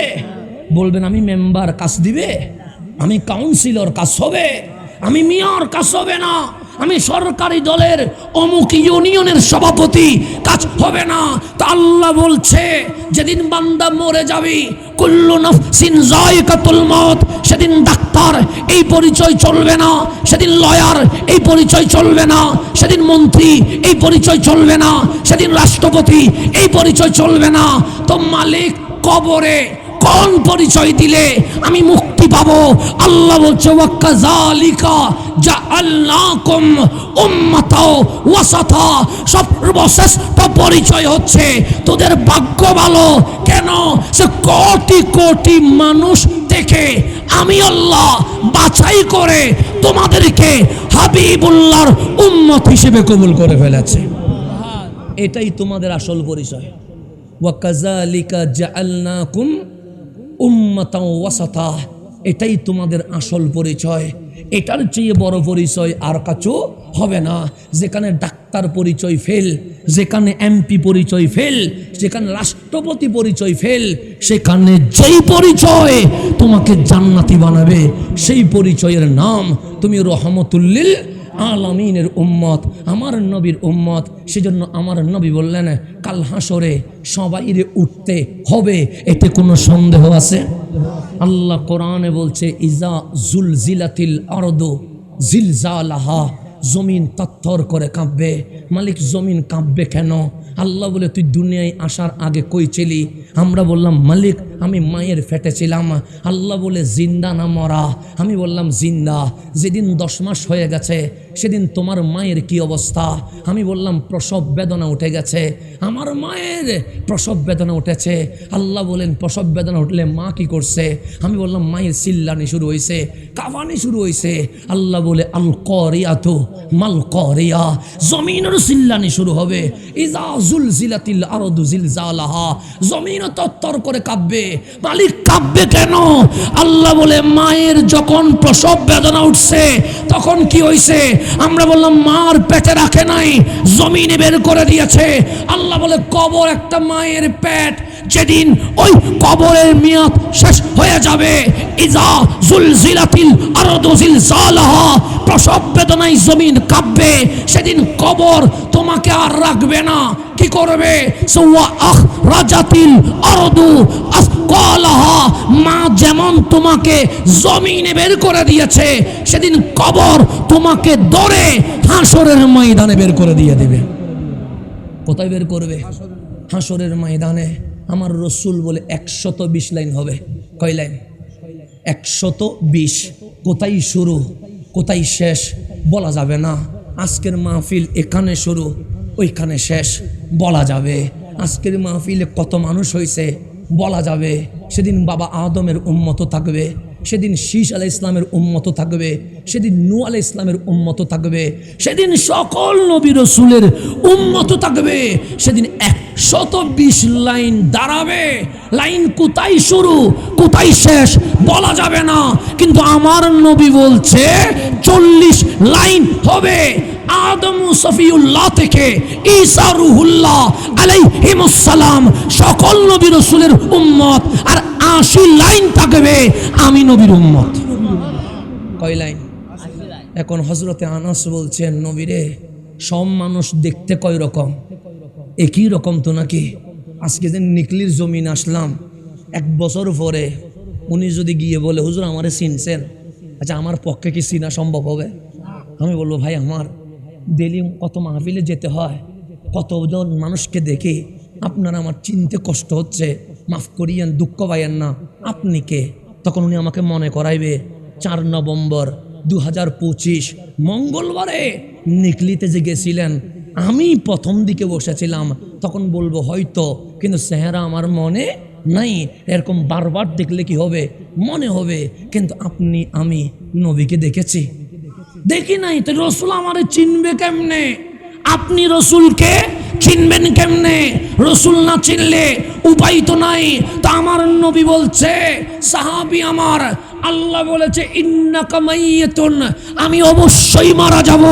বলবেন আমি মেম্বার, কাজ দিবে? আমি কাউন্সিলর, কাজ হবে? আমি মেয়র, কাজ হবে না? আমি সরকারি দলের অমুক ইউনিয়নের সভাপতি, কাজ হবে না? তা আল্লাহ বলছে যেদিন বান্দা মরে যাবি, কুল্লু নাফসিন যায়কাতুল মউত, সেদিন ডাক্তার এই পরিচয় চলবে না, সেদিন লয়ার এই পরিচয় চলবে না, সেদিন মন্ত্রী এই পরিচয় চলবে না, সেদিন রাষ্ট্রপতি এই পরিচয় চলবে না। তো মালিক কবরে কোন পরিচয় দিলে আমি মুক্তি পাবো? আল্লাহ বলছে ওয়াকাযালিকা জাআলনাকুম উম্মাতাও ওয়াসাতা, সর্বশ্রেষ্ঠ পরিচয় হচ্ছে তোদের ভাগ্য ভালো। কেন? সে কোটি কোটি মানুষ থেকে আমি আল্লাহ বাছাই করে তোমাদেরকে হাবিবুল্লাহর উম্মত হিসেবে কবুল করে ফেলেছে। এটাই তোমাদের আসল পরিচয়। ওয়াকাযালিকা জাআলনাকুম উম্মাতাও ওয়াসাতা, এটাই তোমাদের আসল পরিচয়। এটার চেয়ে বড় পরিচয় আর কাছে হবে না। যেখানে ডাক্তার পরিচয় ফেল, যেখানে এমপি পরিচয় ফেল, যেখানে রাষ্ট্রপতি পরিচয় ফেল, সেখানে যেই পরিচয় তোমাকে জান্নাতি বানাবে সেই পরিচয়ের নাম তুমি রহমতুল্লিল আলামিনের উম্মত, আমার নবীর উম্মত। সেজন্য আমার নবী বললেন কাল হাসরে সবাইরে উঠতে হবে, এতে কোনো সন্দেহ আছে? আল্লাহ কোরআনে বলছে ইজা জুলজিলাতিল আরদু জিলজালাহা, জমিন তত্তর করে কাঁপবে। মালিক জমিন কাঁপবে কেন? আল্লাহ বলে তুই দুনিয়ায় আসার আগে কই ছিলি? আমরা বললাম মালিক আমি মায়ের ফেটে ছিলাম। আল্লাহ বলে জিন্দা না মরা? আমি বললাম জিন্দা। যেদিন 10 মাস হয়ে গেছে সেদিন তোমার মায়ের কি অবস্থা? আমি বললাম প্রসব বেদনা উঠে গেছে। আমার মায়ের প্রসব বেদনা উঠেছে। আল্লাহ বলেন প্রসব বেদনা উঠলে মা কি করছে? আমি বললাম মায়ের চিল্লানি শুরু হয়েছে, কাঁপানি শুরু হয়েছে। আল্লাহ বলে আল করিয়াতু মাল করিয়া, জমিনের চিল্লানি শুরু হবে। ইজা জুলজিলাতিল আরদু জিলজালাহা, জমিন তত্তর করে কাঁপবে। মালিক কাঁপবে কেন? আল্লাহ বলে মায়ের যখন প্রসব বেদনা উঠছে তখন কি হয়েছে? আমরা বললাম মার পেটে রাখে নাই, জমিনে বের করে দিয়েছে। আল্লাহ বলে কবর একটা মায়ের পেট, যেদিন ওই কবরের মেয়াদ শেষ হয়ে যাবে, ইজা জুলজিলাতিল আরদু জিলজালাহা, প্রসব বেদনায় জমিন কাঁপবে। সেদিন কবর তোমাকে আর রাখবে না। কি করবে? সুওয়া আখরাজাতিল আরদু আসকালাহা, মা যেমন তোমাকে জমিনে বের করে দিয়েছে, সেদিন কবর তোমাকে ধরে হাসরের ময়দানে বের করে দিয়ে দেবে। কোথায় বের করবে? হাসরের ময়দানে। আমার রসুল বলে 120 লাইন হবে। কয় লাইন? 120। কোথায় শুরু কোথায় শেষ বলা যাবে না। আজকের মাহফিল এখানে শুরু ওইখানে শেষ বলা যাবে। আজকের মাহফিলে কত মানুষ হয়েছে বলা যাবে। সেদিন বাবা আদমের উম্মত থাকবে, সেদিন শীষ আলাইহিস ইসলামের উম্মত থাকবে, সেদিন নূহ আলাইহিস ইসলামের উম্মত থাকবে, সেদিন সকল নবী রাসূলের উম্মত থাকবে। সেদিন 120 লাইন দাঁড়াবে। লাইন কোথায় শুরু কোথায় শেষ বলা যাবে না। কিন্তু আমার নবী বলছে 40 লাইন হবে। আদম সফিউল্লাহ থেকে ঈসা রুহুল্লাহ আলাইহিমুস সালাম সকল নবী রাসূলের উম্মত, আর 80 লাইন থাকবে আমি নবীর উম্মত। কয় লাইন? এখন হযরতে আনাস বলছেন নবীরে সব মানুষ দেখতে কয় রকম? একই রকম তো নাকি? আজকে যে নিকলির জমিন আসলাম 1 বছর পরে উনি যদি গিয়ে বলে হুজুর আমারে চিনছেন, আচ্ছা আমার পক্ষে কি চিনা সম্ভব হবে? আমি বলবো ভাই আমার ডেলি কত মাহফিলে যেতে হয়, কতজন মানুষকে দেখি, আপনার আমার চিনতে কষ্ট হচ্ছে, মাফ করিয়েন, দুঃখ পাইয়েন না, আপনি কে? তখন উনি আমাকে মনে করাইবে 4 নভেম্বর 2025 মঙ্গলবারে নিকলিতে যে গেছিলেন, আমি প্রথম দিকে বসেছিলাম। তখন বলবো হয়তো, কিন্তু চেহারা আমার মনে নাই। এরকম বারবার দেখলে কি হবে? মনে হবে। কিন্তু আপনি আমি নবীকে দেখেছি? দেখি নাই। তো রসুল আমারে চিনবে কেমনে? আপনি রসুলকে চিনবেন কেমনে? রসুল না চিনলে উপায় তো নাই। তা আমার নবী বলছে সাহাবী আমার, আল্লাহ বলেছে ইন্নাকা মাইয়াতুন, আমি অবশ্যই মারা যাব।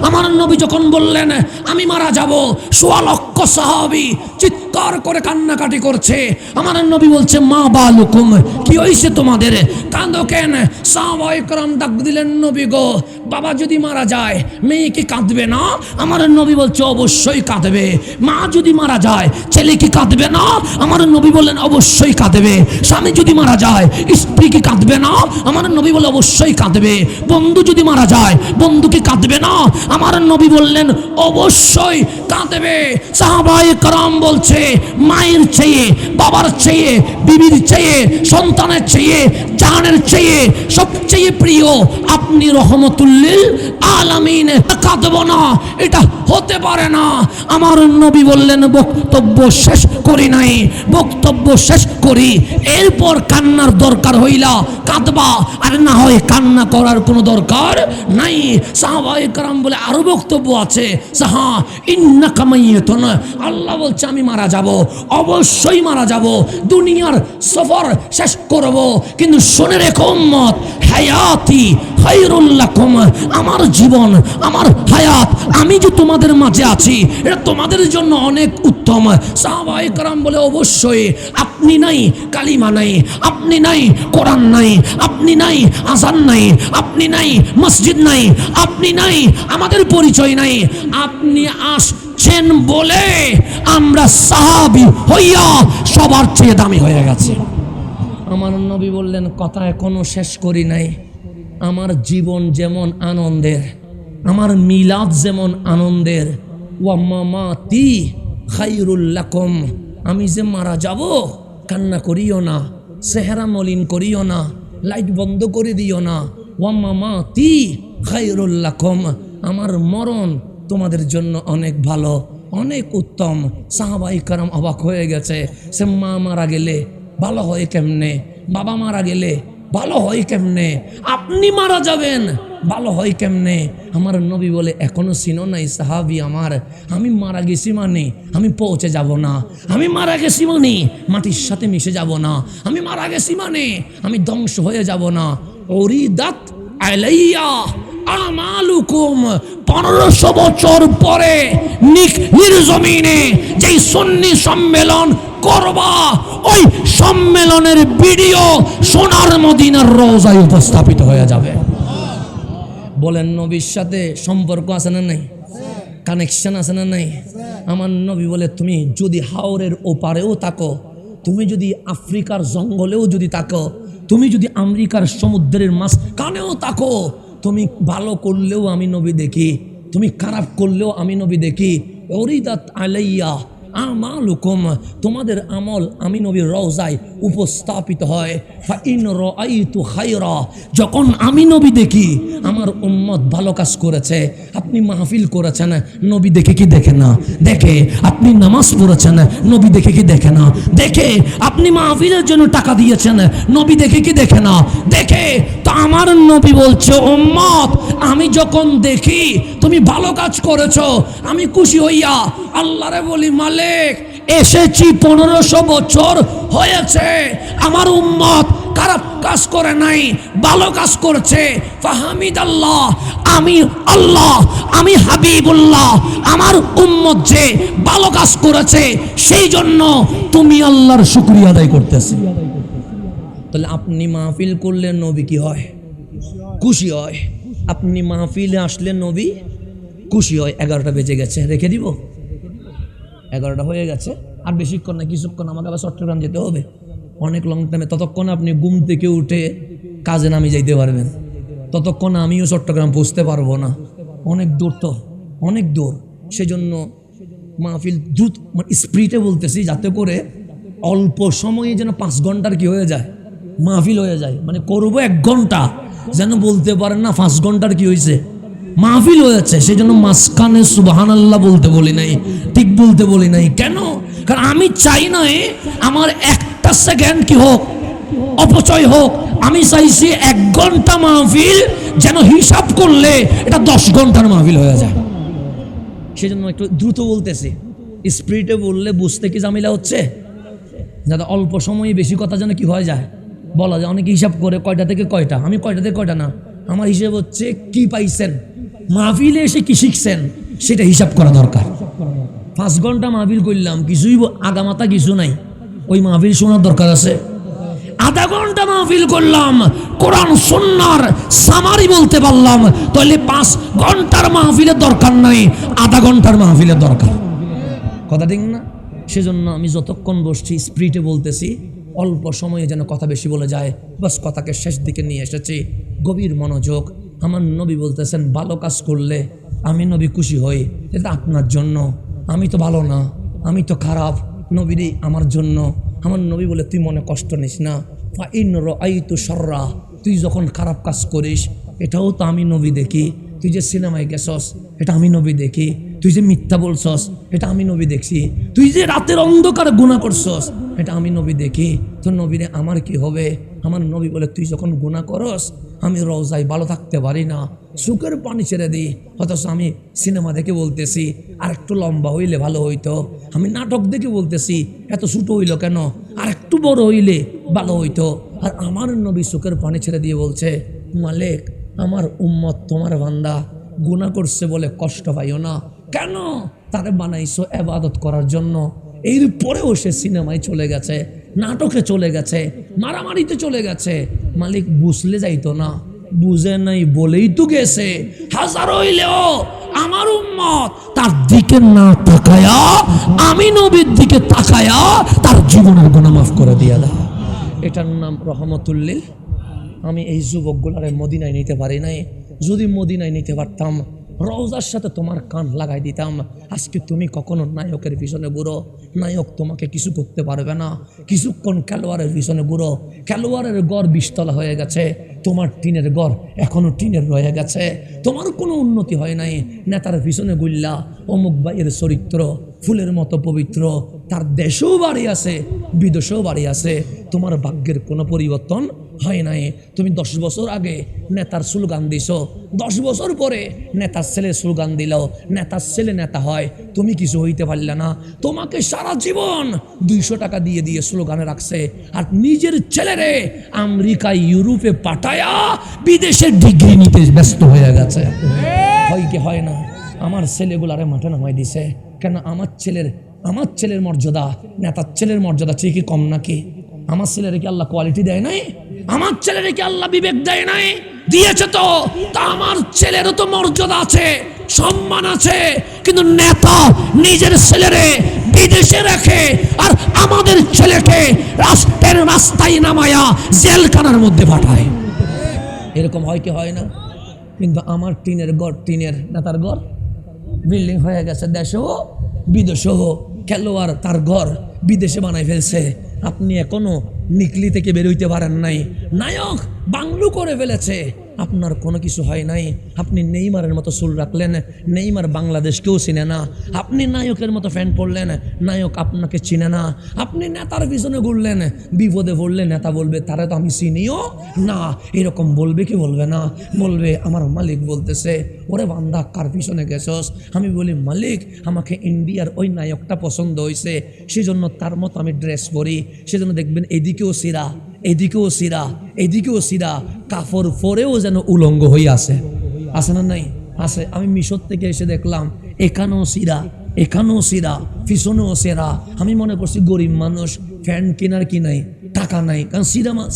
আমার নবী যখন বললেন আমি মারা যাব, 1.25 লক্ষ সাহাবী চিৎকার করে কান্নাকাটি করছে। আমার নবী বলছে মা বালুকুম, কি হইছে তোমাদের? কাঁদো কেন? সাহাবায়ে কেরাম ডাক দিলেন নবী গো, বাবা যদি মারা যায় মেয়ে কি কাঁদবে না? আমার নবী বলছে অবশ্যই কাঁদবে। মা যদি মারা যায় ছেলে কি কাঁদবে না? আমার নবী বললেন অবশ্যই কাঁদবে। স্বামী যদি মারা যায় স্ত্রী কি কাঁদবে না? আমার নবী বলে অবশ্যই কাঁদবে। বন্ধু যদি মারা যায় বন্ধু কি কাঁদবে না? আমার নবী বললেন অবশ্যই কাঁদবে। সাহাবায়ে কেরাম বলছে মায়ের চেয়ে, বাবার চেয়ে, বিবির চেয়ে, সন্তানের চেয়ে, জানের চেয়ে সবচেয়ে প্রিয় আপনি রহমতুল্লিল আলামিন। কাঁদব না এটা হতে পারে না। আমার নবী বললেন বক্তব্য শেষ করি নাই, বক্তব্য শেষ করি, এরপর কান্নার দরকার হইলা কাঁদবা, আর না হয় কান্না করার কোনো দরকার নাই। সাহাবায়ে কেরাম বলে আরো বক্তব্য আছে। সাহা ইন্নাকা মাইয়াতুন, আল্লাহ বলছে আমি মারা যাব, অবশ্যই মারা যাব, দুনিয়ার সফর শেষ করব, কিন্তু শুনে রেখো উম্মত, হায়াতি খায়রুল লাকুম, আমার জীবন, আমার হায়াত, আমি যে তোমাদের মাঝে আছি এটা তোমাদের জন্য অনেক উত্তম। সাহাবায়ে কেরাম বলে অবশ্যই, আপনি নাই কালিমা নাই, আপনি নাই কোরআন নাই, আপনি নাই আযান নাই, আপনি নাই মসজিদ নাই, আপনি নাই আমাদের পরিচয় নাই, আপনি আসছেন বলে আমরা সাহাবী হইয়া সবার চেয়ে দামি হয়ে গেছে। আমার নবী বললেন, কথা এখনো শেষ করি নাই, আমার জীবন যেমন আনন্দের, আমার মিলাদ যেমন আনন্দের, ওয়া মামাতি খায়রুল লাকুম, আমি যে মারা যাব কান্না করিও না, চেহারা মলিন করিও না, লাইট বন্ধ করে দিও না, ওয়া মামাতি খায়রুল লাকুম, আমার মরণ তোমাদের জন্য অনেক ভালো, অনেক উত্তম। সাহাবায়ে কেরাম অবাক হয়ে গেছে, সে মা মারা গেলে ভালো হয় কেমনে, বাবা মারা গেলে ভালো হয় কেমনে, আপনি মারা যাবেন ভালো হয় কেমনে? আমার নবী বলে, এখনো চিনো নাই সাহাবী আমার, আমি মারা গেছি মানে আমি পৌঁছে যাব না, আমি মারা গেছি মানে মাটির সাথে মিশে যাব না, আমি মারা গেছি মানে আমি ধ্বংস হয়ে যাব না। উরিদাত আলাইয়া আমালুকুম, 1500 বছর পরে নির্জমিনে যেই সুন্নি সম্মেলন করবা, ওই সম্মেলনের ভিডিও সোনার মদিনার রওজায় উপস্থাপিত হয়ে যাবে। বলেন, নবীর সাথে সম্পর্ক আছে না নাই? কানেকশন আছে না নাই? আমার নবী বলে, তুমি যদি হাওরের ওপারেও থাকো, তুমি যদি আফ্রিকার জঙ্গলেও যদি থাকো, তুমি যদি আমেরিকার সমুদ্রের মাঝখানেও থাকো, তুমি ভালো করলেও আমি নবী দেখি, তুমি খারাপ করলেও আমি নবী দেখি। উরিদাত আলাইয়া আমালুকুম, তোমাদের আমল আমি নবীর রওজায় উপস্থাপিত হয়। ফা ইন রাআইতু খায়রা, যখন আমি নবী দেখি আমার উম্মত ভালো কাজ করেছে, আপনি মাহফিল করেছেন, নবী দেখে কি দেখে না? দেখে। আপনি নামাজ পড়েছেন, নবী দেখে কি দেখে না? দেখে। আপনি মাহফিলের জন্য টাকা দিয়েছেন, নবী দেখে কি দেখে না? দেখে। তো আমার নবী বলছে, উম্মত আমি যখন দেখি তুমি ভালো কাজ করেছো, আমি খুশি হইয়া আল্লাহরে বলি, মালিক এসেছি 1500 বছর হয়েছে, আমার উম্মত খারাপ কাজ করে নাই, ভালো কাজ করছে। ফাহামিদাল্লাহ, আমি আল্লাহ, আমি হাবিবুল্লাহ, আমার উম্মত যে ভালো কাজ করেছে সেই জন্য তুমি আল্লাহর শুকরিয়া আদায় করতেছি। তাহলে আপনি মাহফিল করলে নবী কি হয়? খুশি হয়। আপনি মাহফিলে আসলে নবী খুশি হয়। 11টা বেজে গেছে, রেখে দিব? 11টা হয়ে গেছে, আর বেশিক্ষণ না, কিছুক্ষণ আমাকে আবার চট্টগ্রাম যেতে হবে, অনেক লং টাইমে। ততক্ষণ আপনি ঘুম থেকে উঠে কাজে নামে যাইতে পারবেন, ততক্ষণ আমিও চট্টগ্রাম পৌঁছতে পারবো না, অনেক দূর, তো অনেক দূর। সেজন্য মাহফিল দ্রুত স্পিডে বলতেছি, যাতে করে অল্প সময়ে যেন 5 ঘন্টার কি হয়ে যায়, মাহফিল হয়ে যায়। মানে করবো 1 ঘন্টা, যেন বলতে পারেন না 5 ঘন্টার কি হয়েছে, মাহফিল হয়েছে। সেই জন্য মাঝখানে সুবহানাল্লাহ বলতে বলি নাই, ঠিক বলতে বলি নাই। কেন? কারণ আমি চাই না আমার একটা সেকেন্ড কি হোক, অপচয় হোক। আমি চাইছি 1 ঘন্টা মাহফিল যেন হিসাব করলে এটা 10 ঘন্টার মাহফিল হয়ে যায়। সেজন্য একটু দ্রুত বলতেছি, স্পিডে বললে বুঝতে কি ঝামেলা হচ্ছে, যাতে অল্প সময়ে বেশি কথা যেন কি হয়ে যায়, বলা যায়। অনেকে হিসাব করে কয়টা থেকে কয়টা, আমি কয়টা থেকে কয়টা না, আমার হিসেব হচ্ছে কি পাইছেন, মাহফিলে এসে কি শিখছেন সেটা হিসাব করা দরকার। 5 ঘন্টা মাহফিল করলাম, কিছুই আগামাতা কিছু নাই, ওই মাহফিল শোনার দরকার আছে। আধা ঘন্টা মাহফিল করলাম, কোরআন সুন্নাহর সামারি বলতে পারলাম, তাহলে 5 ঘন্টার মাহফিলের দরকার নাই, আধা ঘন্টার মাহফিলের দরকার। কথা ঠিক না? সেজন্য আমি যতক্ষণ বসছি স্পিডে বলতেছি, অল্প সময়ে যেন কথা বেশি বলে যায়। বাস কথাকে শেষ দিকে নিয়ে এসেছি, গভীর মনোযোগ। আমার নবী বলতেছেন, ভালো কাজ করলে আমি নবী খুশি হই, এটা আপনার জন্য। আমি তো ভালো না, আমি তো খারাপ, নবীরই আমার জন্য। আমার নবী বলে, তুই মনে কষ্ট নিস না। ফা ইন রাআইতু শাররা, তুই যখন খারাপ কাজ করিস এটাও তো আমি নবী দেখি। তুই যে সিনেমায় গেছস এটা আমি নবী দেখি, তুই যে মিথ্যা বলছস এটা আমি নবী দেখছি, তুই যে রাতের অন্ধকারে গুনাহ করছস এটা আমি নবী দেখি। তো নবীরে আমার কি হবে? আমার নবী বলে, তুই যখন গুনাহ করস আমি রওজায় ভালো থাকতে পারি না, চোখের পানি ছেড়ে দিই। অথচ আমি সিনেমা দেখে বলতেছি আর একটু লম্বা হইলে ভালো হইতো, আমি নাটক দেখে বলতেছি এত ছোট হইল কেন, আর একটু বড় হইলে ভালো হইতো। আর আমার নবী চোখের পানি ছেড়ে দিয়ে বলছে, মালিক আমার উম্মত তোমার বান্দা গুনাহ করছে বলে কষ্ট পাইও না। কেন? তারে বানাইছো ইবাদত করার জন্য। এরপরেও সে সিনেমায় চলে গেছে, নাটকে চলে গেছে, মারামারিতে চলে গেছে। মালিক বুঝলে যাইতো না, বুঝে নাই বলেই তো গেছে। হাজার হইলেও আমার উম্মত তার দিকে না তাকায়া, আমি নবীর দিকে তাকায়া তার জীবনের গুনাহ মাফ করে দিয়া দাও। এটার নাম রহমতুল্লিল। আমি এই যুবকগুলারে মদিনায় নিতে পারি নাই। যদি মদিনায় নিতে পারতাম, রওজার সাথে তোমার কান লাগাই দিতাম। আজকে তুমি কখনো নায়কের পিছনে বুড়ো, নায়ক তোমাকে কিছু করতে পারবে না। কিছুক্ষণ খেলোয়াড়ের পিছনে বুড়ো, খেলোয়াড়ের গড় 20 তলা হয়ে গেছে, তোমার টিনের গড় এখনো টিনের রয়ে গেছে। তোমার কোনো উন্নতি হয় নাই। নেতার পিছনে গুল্লা, অমুক ভাইয়ের চরিত্র ফুলের মতো পবিত্র, তার দেশেও বাড়ি আছে, বিদেশেও বাড়ি আছে। তোমার ভাগ্যের কোনো পরিবর্তন হয় নাই। তুমি 10 বছর আগে নেতার স্লোগান দিছো, 10 বছর পরে নেতার ছেলে স্লোগান দিল, নেতার ছেলে নেতা হয়, তুমি কিছু হইতে পারলে না। তোমাকে সারা জীবন 200 টাকা দিয়ে দিয়ে স্লোগানে রাখছে, আর নিজের ছেলেরে আমেরিকা ইউরোপে পাঠায়া বিদেশে ডিগ্রি নিতে ব্যস্ত হয়ে গেছে। হয় কি হয় না? আমার ছেলেগুলারে মাঠে নামাই দিছে কেন? আমার ছেলের মর্যাদা নেতার ছেলের মর্যাদা ঠিকই কম নাকি? আমার ছেলের কি আল্লাহ কোয়ালিটি দেয় নাই? আমার ছেলের কি আল্লাহ বিবেক দেয় নাই? দিয়েছে তো। তা আমার ছেলেরও তো মর্যাদা আছে, সম্মান আছে। কিন্তু নেতা নিজের ছেলেরে বিদেশে রাখে, আর আমাদের ছেলেকে রাষ্ট্রের রাস্তায় নামায়া জেলখানার মধ্যে পাঠায়। এরকম হয় কি হয় না? কিন্তু আমার টিনের ঘর, টিনের নেতার ঘর বিল্ডিং হয়ে গেছে, দেশেও বিদেশেও। খেলোয়াড় তার ঘর বিদেশে বানাই ফেলছে, আপনি এখনো নিকলি থেকে বের হইতে পারেন নাই। নায়ক বাংলো করে ফেলেছে, আপনার কোনো কিছু হয় নাই। আপনি নেইমারের মতো চুল রাখলেন, নেইমার বাংলাদেশকেও চিনে না। আপনি নায়কের মতো ফ্যান পড়লেন, নায়ক আপনাকে চিনে না। আপনি নেতার পিছনে ঘুরলেন, বিপদে পড়লে নেতা বলবে তারা তো আমি চিনিও না। এরকম বলবে কি বলবে না? বলবে। আমার মালিক বলতেছে, ওরে বান্দা কার পিছনে গেছস? আমি বলি, মালিক আমাকে ইন্ডিয়ার ওই নায়কটা পছন্দ হয়েছে, সেজন্য তার মতো আমি ড্রেস পরি। সেজন্য দেখবেন এদিকেও সিরা, এদিকেও সিরা, এদিকেও সিরা, কাপড় পরেও যেন উলঙ্গ হয়ে আছে। আছে না নাই? আছে। আমি মিশর থেকে এসে দেখলাম এখানেও সিরা, এখানেও সিরা, পিছনেও সেরা। আমি মনে করছি গরিব মানুষ, ফ্যান কেনার কি নাই, টাকা নাই, কারণ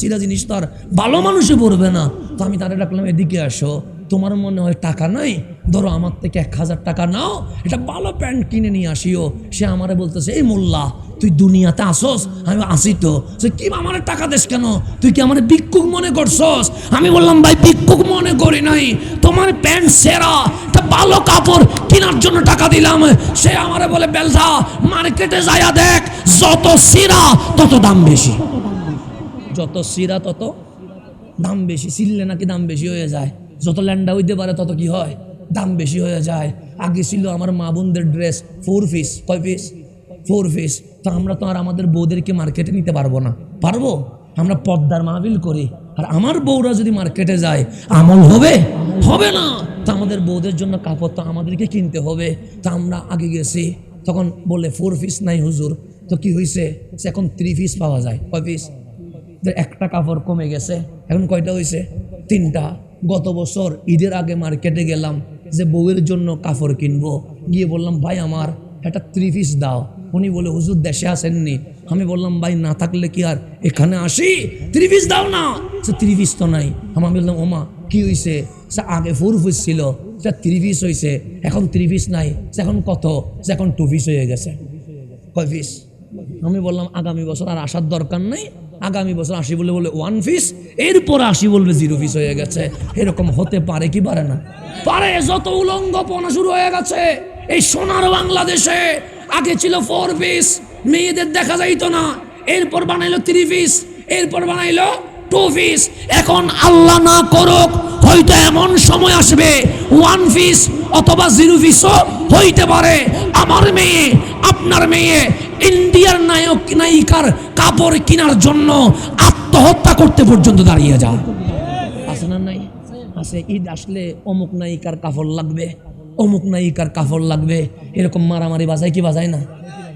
সিরা জিনিস তো আর ভালো মানুষে পড়বে না। তো আমি তাদের ডাকলাম, এদিকে আসো, তোমার মনে হয় টাকা নাই, ধরো আমার থেকে 1000 টাকা নাও, এটা ভালো প্যান্ট কিনে নিয়ে আসিও। সে আমারে বলতেছে, এই মোল্লা তুই দুনিয়াতে আসোস? আমি আসি তো। সে কি আমার টাকা দেশ কেন? তুই কি আমার ভিক্ষুক মনে করছস? আমি বললাম, ভাই ভিক্ষুক মনে করি নাই, তোমার প্যান্ট সেরা, একটা ভালো কাপড় কেনার জন্য টাকা দিলাম। সে আমারে বলে, বেলদা মার্কেটে যাইয়া দেখ, যত সিরা তত দাম বেশি, যত সিরা তত দাম বেশি। সিললে নাকি দাম বেশি হয়ে যায়, যত ল্যান্ডা হইতে পারে তত কি হয়, দাম বেশি হয়ে যায়। আগে ছিল আমার মা বোনদের ড্রেস 4 পিস, কয় পিস? 4 পিস। তো আমরা তো আর আমাদের বউদেরকে মার্কেটে নিতে পারবো না। পারবো? আমরা পর্দার মাহফিল করি, আর আমার বউরা যদি মার্কেটে যায় আমল হবে? হবে না। তো আমাদের বউদের জন্য কাপড় তো আমাদেরকে কিনতে হবে। তো আমরা আগে গেছি, তখন বলে 4 পিস নাই হুজুর। তো কি হয়েছে? এখন 3 পিস পাওয়া যায়। কয় পিস? একটা কাপড় কমে গেছে, এখন কয়টা হয়েছে? 3টা। গত বছর ঈদের আগে মার্কেটে গেলাম যে বউয়ের জন্য কাপড় কিনবো, গিয়ে বললাম, ভাই আমার একটা 3 পিস দাও। উনি বলে, হুজুর দেশে আসেননি? আমি বললাম, ভাই না থাকলে কি আর এখানে আসি? 3 পিস দাও না। সে 3 পিস তো নাই। আমি বললাম, ওমা কি হয়েছে? সে আগে 4 পিস ছিল, সে 3 পিস হয়েছে, এখন 3 পিস নাই। সে এখন কত? সে এখন 2 পিস হয়ে গেছে। কয় পিস? আমি বললাম, আগামী বছর আর আসার দরকার নেই, আগামী বছর আসি বলে 1 পিস, এরপর আসি বলবে 0 পিস হয়ে গেছে। এরকম হতে পারে কি পারে না? পারে। যত উলঙ্গপনা শুরু হয়ে গেছে এই সোনার বাংলাদেশে। আগে ছিল 4 পিস, মেয়েদের দেখা যাইতো না, এরপর বানাইলো 3 পিস, এরপর বানাইলো 2 পিস। এখন আল্লাহ না করুক, হয়তো এমন সময় আসবে 1 পিস অথবা 0 পিসও হইতে পারে। আমার মেয়ে, আপনার মেয়ে ইন্ডিয়ার নায়ক নায়িকার কাপড় কেনার জন্য আত্মহত্যা করতে পর্যন্ত দাঁড়িয়ে যায়। আছে না নাই? আছে। ঈদ আসলে অমুক নায়িকার কাপড় লাগবে, অমুক নায়িকার কাপড় লাগবে, এরকম মারামারি বাজায় কি বাজায় না?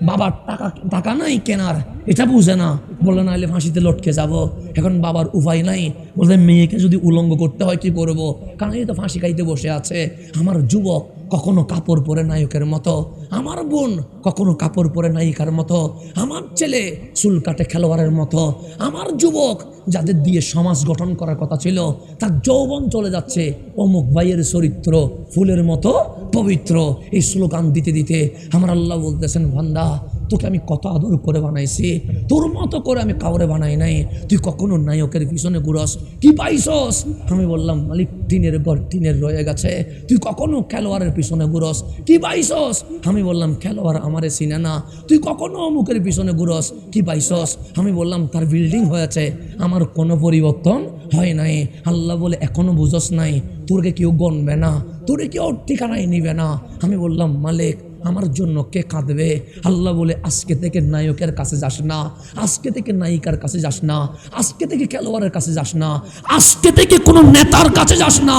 বাবার টাকা টাকা নাই কেনার, এটা বুঝে না, বললো নাহলে ফাঁসিতে লটকে যাব। এখন বাবার উপায় নাই, বলতে মেয়েকে যদি উলঙ্গ করতে হয় কি করবো, কারণ এই তো ফাঁসি খাইতে বসে আছে। আমার যুবক কখনো কাপড় পরে নায়কের মতো, আমার বোন কখনো কাপড় পরে নায়িকার মতো, আমার ছেলে চুল কাটে খেলোয়াড়ের মতো, আমার যুবক যাদের দিয়ে সমাজ গঠন করার কথা ছিল তার যৌবন চলে যাচ্ছে অমুক ভাইয়ের চরিত্র ফুলের মতো পবিত্র। এই স্লোগান দিতে দিতে আমার আল্লাহ বলতেছেন, বান্দা তোকে আমি কত আদর করে বানাইছি, তোর মতো করে আমি কাউরে বানাই নাই। তুই কখনো নায়কের পিছনে ঘুরস, কি পাইছস? আমি বললাম মালিক টিনের ঘর টিনের রয়ে গেছে। তুই কখনো খেলোয়াড়ের পিছনে ঘুরস, কি পাইছস? আমি বললাম খেলোয়াড় আমারে চিনে না। তুই কখনো অমুকের পিছনে ঘুরস, কি পাইছস? আমি বললাম তার বিল্ডিং হয়েছে, আমার কোনো পরিবর্তন হয় নাই। আল্লাহ বলে এখনো বুঝস নাই, তোরকে কেউ গণবে না, তোরে কেউ ঠিকানায় নিবে না। আমি বললাম মালিক আমার জন্য কে কাঁদবে? আল্লাহ বলে আজকে থেকে নায়কের কাছে যাস না, আজকে থেকে নায়িকার কাছে যাস না, আজকে থেকে খেলোয়াড়ের কাছে যাস না, আজকে থেকে কোনো নেতার কাছে যাস না।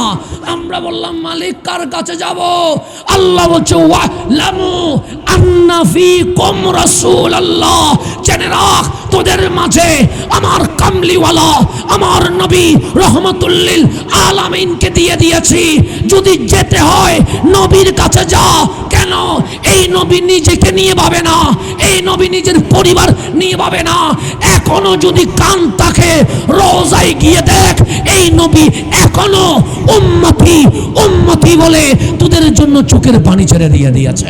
আমরা বললাম মালিক কার কাছে যাব? আল্লাহ বলছে ওয়ালামু আন্না ফীকুম রাসূলুল্লাহ, জেনে রাখ তোদের মাঝে আমার কামলিওয়ালা আমার নবী রহমাতুল লিল আলামিনকে দিয়ে দিয়েছি। যদি যেতে হয় নবীর কাছে যা। কেন? এই নবী নিজেকে নিয়ে ভাবে না, এই নবী নিজের পরিবার নিয়ে ভাবে না। এখনো যদি কান থাকে রোজায় গিয়ে দেখ, এই নবী এখনো উম্মতি উম্মতি বলে তোদের জন্য চোখের পানি ছেড়ে দিয়ে দিয়েছে।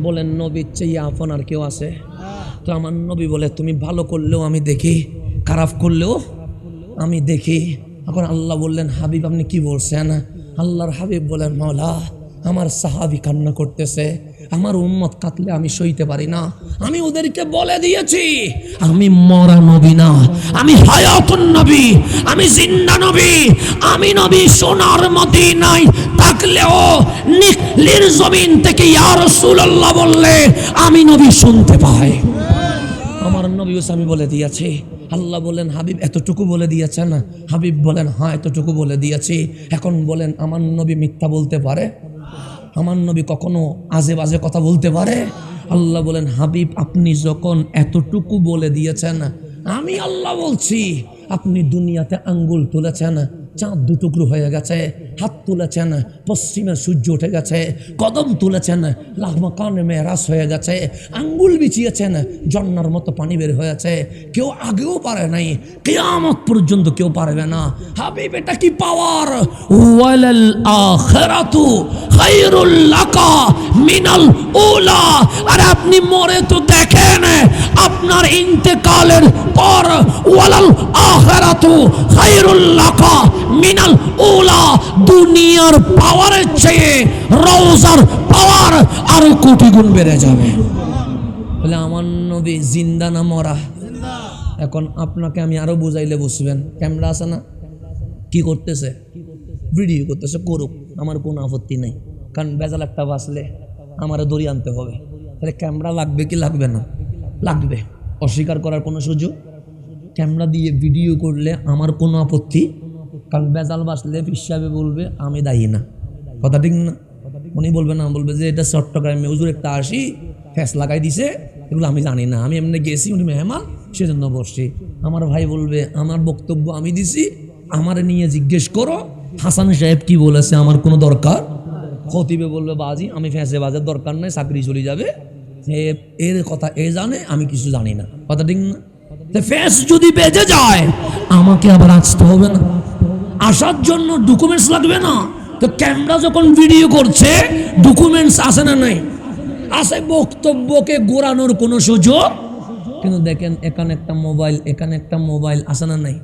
বলেন নবীর চেয়ে আপন আর কেউ আছে? তো আমার নবী বলে তুমি ভালো করলেও আমি দেখি, খারাপ করলেও আমি দেখি। এখন আল্লাহ বললেন হাবিব আপনি কি বলছেন? আল্লাহর হাবিব বলেন মাওলা আমার সাহাবী কান্না করতেছে, আমার উম্মত কাঁদলে আমি সইতে পারি না। আমি ওদেরকে বলে দিয়েছি আমি মরা নবী না, আমি হায়াতুন নবী, আমি জিন্দা নবী। আমি নবী সোনার মদিনায় থাকলেও নিকলির জমিন থেকে ইয়া রাসূলুল্লাহ বললে আমি নবী শুনতে পাই। আমার নবী আমি বলে দিয়েছি। আল্লাহ বলেন হাবিব এতটুকু বলে দিয়েছেন? হাবিব বলেন হ্যাঁ এতটুকু বলে দিয়েছি। এখন বলেন আমার নবী মিথ্যা বলতে পারে? আমার নবী কখনো আজে বাজে কথা বলতে পারে? আল্লাহ বলেন হাবিব আপনি যখন এতটুকু বলে দিয়েছেন, আমি আল্লাহ বলছি আপনি দুনিয়াতে আঙ্গুল তুলেছেন, চাঁদ দুটুকরো হয়ে গেছে, হাত তুলেছেন পশ্চিমে সূর্য উঠে গেছে, কদম তুলেছেন লাহমাকানে মেরাজ হয়ে গেছে, আঙ্গুল বিছিয়েছেন জন্নার মতো পানি বের হয়েছে। কেউ আগেও পারে নাই, কিয়ামত পর্যন্ত কেউ পারবে না। হাবিব এটা কি পাওয়ার! ওয়ালাল আখিরাতু খায়রুল লাকা মিনাল উলা। আর আপনি মরে তো দেখেন আপনার ইন্তেকালের পর ওয়ালাল আখিরাতু খায়রুল লাকা মিনাল উলা, দুনিয়ার পাওয়ারের চেয়ে রওজার পাওয়ার আরো কোটি গুণ বেড়ে যাবে। বলে আমার নবী জিন্দা না মরা? এখন আপনাকে আমি আরো বুঝাইলে বুঝবেন। ক্যামেরা আছে না, কি করতেছে? ভিডিও করতেছে, করুক, আমার কোনো আপত্তি নেই। কারণ বেজাল একটা বাঁচলে আমারও দড়ি আনতে হবে। তাহলে ক্যামেরা লাগবে কি লাগবে না? লাগবে, অস্বীকার করার কোনো সুযোগ। ক্যামেরা দিয়ে ভিডিও করলে আমার কোনো আপত্তি, কারণ বেজাল বাসলে হিসাবে বলবে আমি দায়ী না। কথা ঠিক না? উনি বলবে না, বলবে যে এটা চট্টগ্রামে হুজুর একটা আসি ফ্যাস লাগাই দিছে, এগুলো আমি জানি না, আমি এমনি গেছি, উনি মেহমান সেজন্য বসছি। আমার ভাই বলবে আমার বক্তব্য আমি দিছি, আমার নিয়ে জিজ্ঞেস করো হাসান সাহেব কি বলেছে, আমার কোনো দরকার। খতিবে বলবে বাজি আমি ফ্যাঁসে বাজার দরকার নাই, চাকরি চলে যাবে, এর কথা এ জানে, আমি কিছু জানি না। কথা ঠিক না? ফ্যাস যদি বেজে যায় আমাকে আবার আসতে হবে না, আসার জন্য ডকুমেন্টস লাগবে না। তো ক্যামেরা যখন ভিডিও করছে ডকুমেন্টস আসে না? নাই, আসে। বক্তব্যকে গোড়ানোর কোনো সুযোগ। কিন্তু দেখেন এখানে একটা মোবাইল, এখানে একটা মোবাইল, আসে না? নাই।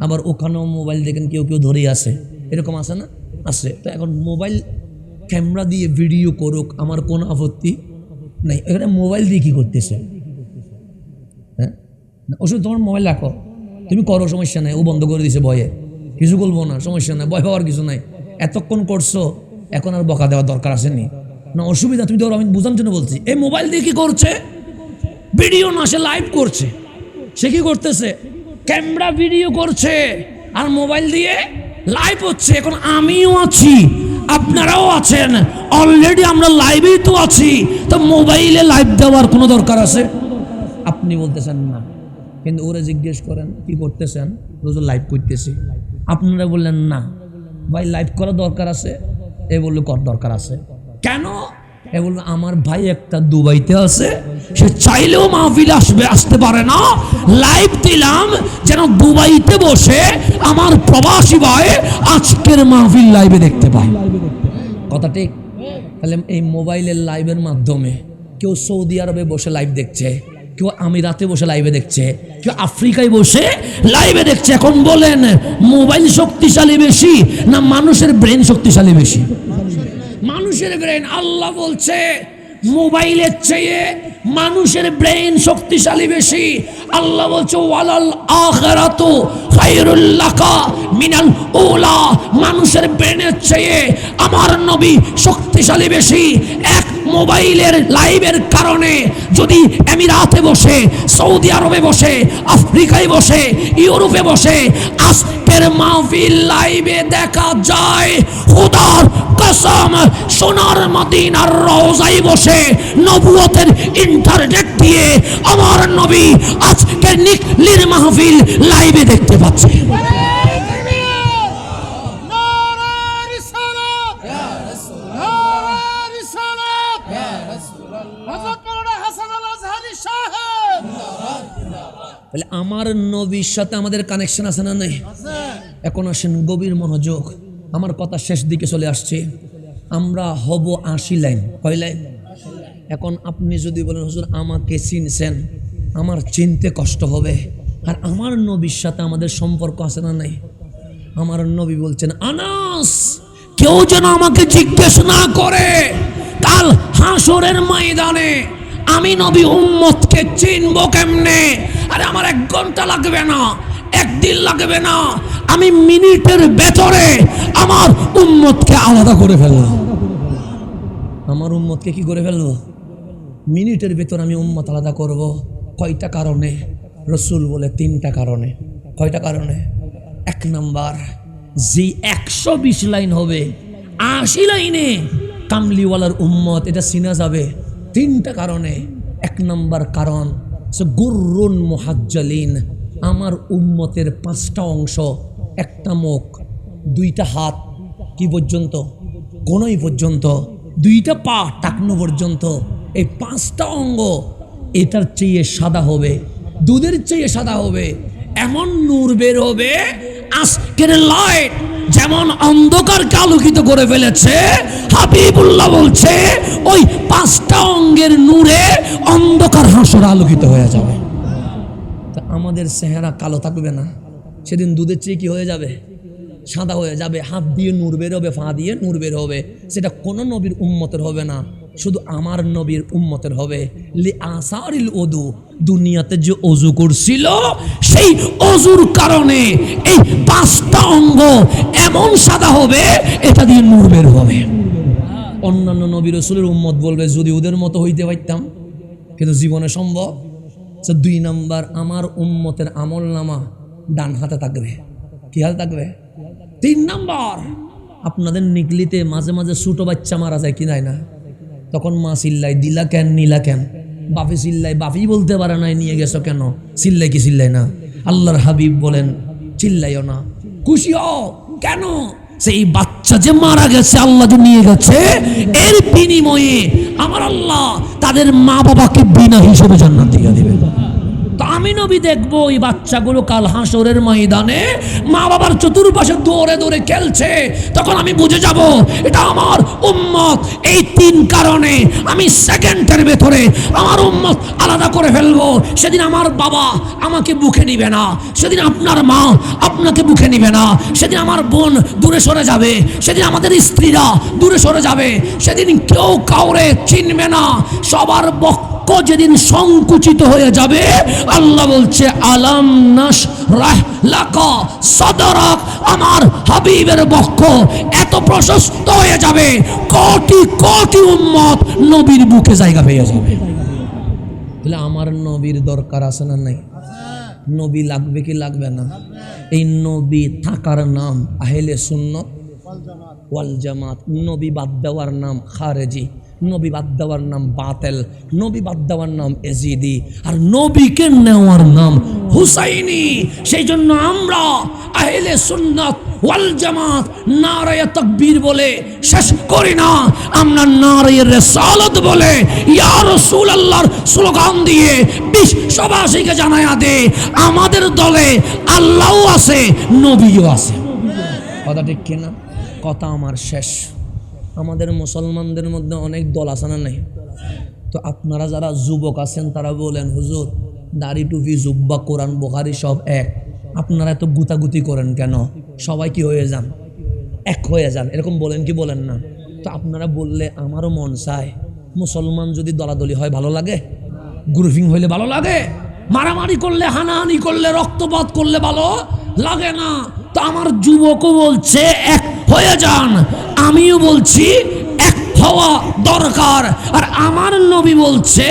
আবার ওখানেও মোবাইল দেখেন কেউ কেউ ধরে আসে, এরকম আসে না? আসে। তো এখন মোবাইল ক্যামেরা দিয়ে ভিডিও করুক, আমার কোনো আপত্তি নাই। এখানে মোবাইল দিয়ে কি করতেছে? হ্যাঁ, ওষুধ তোমার মোবাইল রাখো, তুমি করো, সমস্যা নাই। ও বন্ধ করে দিছে ভয়ে, কিছু বলবো না, সমস্যা নাই, ভয় পাওয়ার কিছু নাই। এতক্ষণ করছো, এখন আর বকা দেওয়ার দরকার আসেনি না, অসুবিধা তুমি ধরো, আমি বুঝানোর জন্য বলছি। এই মোবাইল দিয়ে কি করছে? ভিডিও না, সে লাইভ করছে। সে কি করতেছে? ক্যামেরা ভিডিও করছে আর মোবাইল দিয়ে লাইভ হচ্ছে। এখন আমিও আছি, আপনারাও আছেন, অলরেডি আমরা লাইভেই তো আছি, তো মোবাইলে লাইভ দেওয়ার কোনো দরকার আছে? আপনি বলতেছেন না, কিন্তু ওরা জিজ্ঞেস করেন কি করতেছেন, রোজ লাইভ করতেছি। আপনারা বললেন না ভাই লাইভ করা দরকার আছে, এ বললো কর দরকার আছে। কেন? এ বললো আমার ভাই একটা দুবাইতে আছে, সে চাইলেও মাহফিল আসতে পারে না, লাইভ দিলাম যেন দুবাইতে বসে আমার প্রবাসী ভাই আজকের মাহফিল লাইভে দেখতে পায়। কথা ঠিক? তাহলে এই মোবাইলের লাইভের মাধ্যমে কেউ সৌদি আরবে বসে লাইভ দেখছে, কেউ আমিরাতে বসে লাইভে দেখছে, কেউ আফ্রিকায় বসে লাইভে দেখছে। এখন বলেন মোবাইল শক্তিশালী বেশি না মানুষের ব্রেন শক্তিশালী বেশি? মানুষের ব্রেন। আল্লাহ বলছে মোবাইলের চেয়ে মানুষের ব্রেন শক্তিশালী বেশি। আল্লাহ বলছে ওয়ালাল আখিরাতু খায়রুল লাকা মিনাল উলা, মানুষের ব্রেনের চেয়ে আমার নবী শক্তিশালী বেশি। এক মোবাইলের লাইভের কারণে যদি আমিরাতে বসে, সৌদি আরবে বসে, আফ্রিকায় বসে, ইউরোপে বসে আজকের মাহফিল লাইভে দেখা যায়, খোদার কসম সোনার মদিনার রওজায় বসে নবুয়তের ইন্টারনেট দিয়ে আমার নবী আজকের নিকলির মাহফিল লাইভে দেখতে পাচ্ছে। তাহলে আমার নবীর সাথে আমাদের কানেকশন আছে না নাই? এখন আসেন গভীর মনোযোগ, আমার কথা শেষ দিকে চলে আসছে। আমরা হব 80 লাইন, কয় লাইন? এখন আপনি যদি বলেন হুজুর আমাকে চিনছেন, আমার চিনতে কষ্ট হবে, আর আমার নবীর সাথে আমাদের সম্পর্ক আছে না নাই? আমার নবী বলছেন আনাস, কেউ যেন আমাকে জিজ্ঞেস না করে কাল হাসরের ময়দানে আমি নবী উম্মতকে চিনবো কেমনে। আরে আমার 1 ঘন্টা লাগবে না, 1 দিন লাগবে না, আমি মিনিটের ভেতরে আমার উম্মতকে আলাদা করে ফেলবো। আমার উম্মতকে কি করে ফেলবো? মিনিটের ভেতর আমি উম্মত আলাদা করব। কয়টা কারণে? রসুল বলে 3টা কারণে। কয়টা কারণে? 1 নাম্বার, যে 120 লাইন হবে 80 লাইনে কামলিওয়ালার উম্মত, এটা চিনা যাবে 3টা কারণে। 1 নাম্বার কারণ গুররুন মুহাজ্জালিন, আমার উম্মতের 5টা অংশ, 1টা মুখ, 2টা হাত কি পর্যন্ত, কোনই পর্যন্ত, 2টা পা টাকনো পর্যন্ত, এই 5টা অঙ্গ এটার চেয়ে সাদা হবে, দুধের চেয়ে সাদা হবে, এমন নূর বের হবে আজকের লাইট যেমন অন্ধকারকে আলোকিত করে ফেলেছে। হাবিবুল্লাহ বলছে ওই 5টা অঙ্গের নূরে অন্ধকার হাসর আলোকিত হয়ে যাবে। তা আমাদের চেহারা কালো থাকবে না, সেদিন দুধের চেয়ে কি হয়ে যাবে? সাদা হয়ে যাবে। হাত দিয়ে নূর বের হবে, পা দিয়ে নূর বের হবে। সেটা কোনো নবীর উম্মতের হবে না, শুধু আমার নবীর উম্মতের হবে। লি আসারিল ওদু, দুনিয়াতে যে অজু করছিল সেই অজুর কারণে এই 5টা অঙ্গ এমন সাদা হবে, এটা দিয়ে নূর বের হবে। অন্যান্য নবী রাসূলের উম্মত বলবে যদি ওদের মতো হইতে পারতাম, কিন্তু জীবনে সম্ভব। 2 নাম্বার, আমার উম্মতের আমল নামা ডান হাতে থাকবে। কি হাতে থাকবে? 3 নাম্বার, আপনাদের নিকলিতে মাঝে মাঝে ছোট বাচ্চা মারা যায় কি নাই না, তখন মা চিল্লাই দিলা কেন, নিলা কেন, বাপি চিল্লাই, বাপি বলতে পারে নাই নিয়ে গেছো কেন, চিল্লাই কি চিল্লাই না? আল্লাহর হাবিব বলেন চিল্লাইও না, খুশি হও। কেন? সেই বাচ্চা যে মারা গেছে, আল্লাহ যে নিয়ে গেছে, এর বিনিময়ে আমার আল্লাহ তাদের মা বাবাকে বিনা হিসেবে জান্নাত দিয়ে দিবে। তো আমি নবী দেখবো ওই বাচ্চাগুলো কাল হাসরের ময়দানে মা বাবার চতুর্পাশে দৌড়ে দৌড়ে খেলছে, তখন আমি বুঝে যাব এটা আমার উম্মত। এই 3 কারণে আমি সেকেন্ডের ভেতরে আমার উম্মত আলাদা করে ফেলবো। সেদিন আমার বাবা আমাকে বুকে নিবে না, সেদিন আপনার মা আপনাকে বুকে নিবে না, সেদিন আমার বোন দূরে সরে যাবে, সেদিন আমাদের স্ত্রীরা দূরে সরে যাবে, সেদিন কেউ কাউরে চিনবে না, সবার বক্ষ যেদিন সংকুচিত হয়ে যাবে। আল্লাহ বলছে আলাম নাশরাহ লাকা সাদরাক, আমার হাবিবের বক্ষ এত প্রশস্ত হয়ে যাবে, কোটি কোটি উম্মত নবীর বুকে জায়গা পেয়ে যাবে। তাহলে আমার নবীর দরকার আছে না নাই? নবী লাগবে কি লাগবে না? এই নবী থাকার নাম আহলে সুন্নাত ওয়াল জামাত। ওয়াল জামাত। নবী বাদ দেওয়ার নাম খারেজি, নবী বাদ দেওয়ার নাম বাতেল, নবী বাদ দেওয়ার নাম এজিদি, আর নবীকে নেওয়ার নাম হুসাইনি। সেই জন্য আমরা আহলে সুন্নাত ওয়াল জামাত নারায়ে তাকবীর বলে শেষ করি না, আমরা নারায়ে রিসালাত বলে ইয়া রাসূলুল্লাহর স্লোগান দিয়ে বিশ্ববাসীকে জানায়া দে আমাদের দলে আল্লাহও আছে, নবীও আছে। কথা ঠিক কিনা? কথা আমার শেষ। আমাদের মুসলমানদের মধ্যে অনেক দল আছে না নাই? তো আপনারা যারা যুবক আছেন তারা বলেন, হুজুর দাড়ি টুপি জুব্বা কোরআন বুখারী সব এক, আপনারা এত গুতাগুতি করেন কেন? সবাই কি হয়ে যান? এক হয়ে যান, এরকম বলেন কি বলেন না? তো আপনারা বললে আমারও মন চায়, মুসলমান যদি দলাদলি হয় ভালো লাগে? গ্রুপিং হইলে ভালো লাগে? মারামারি করলে, হানাহানি করলে, রক্তপাত করলে ভালো লাগে না। তো আমার যুবকও বলছে এক হয়ে যান, আমিও বলছি এক হওয়া দরকার। আর আমার নবী বলছে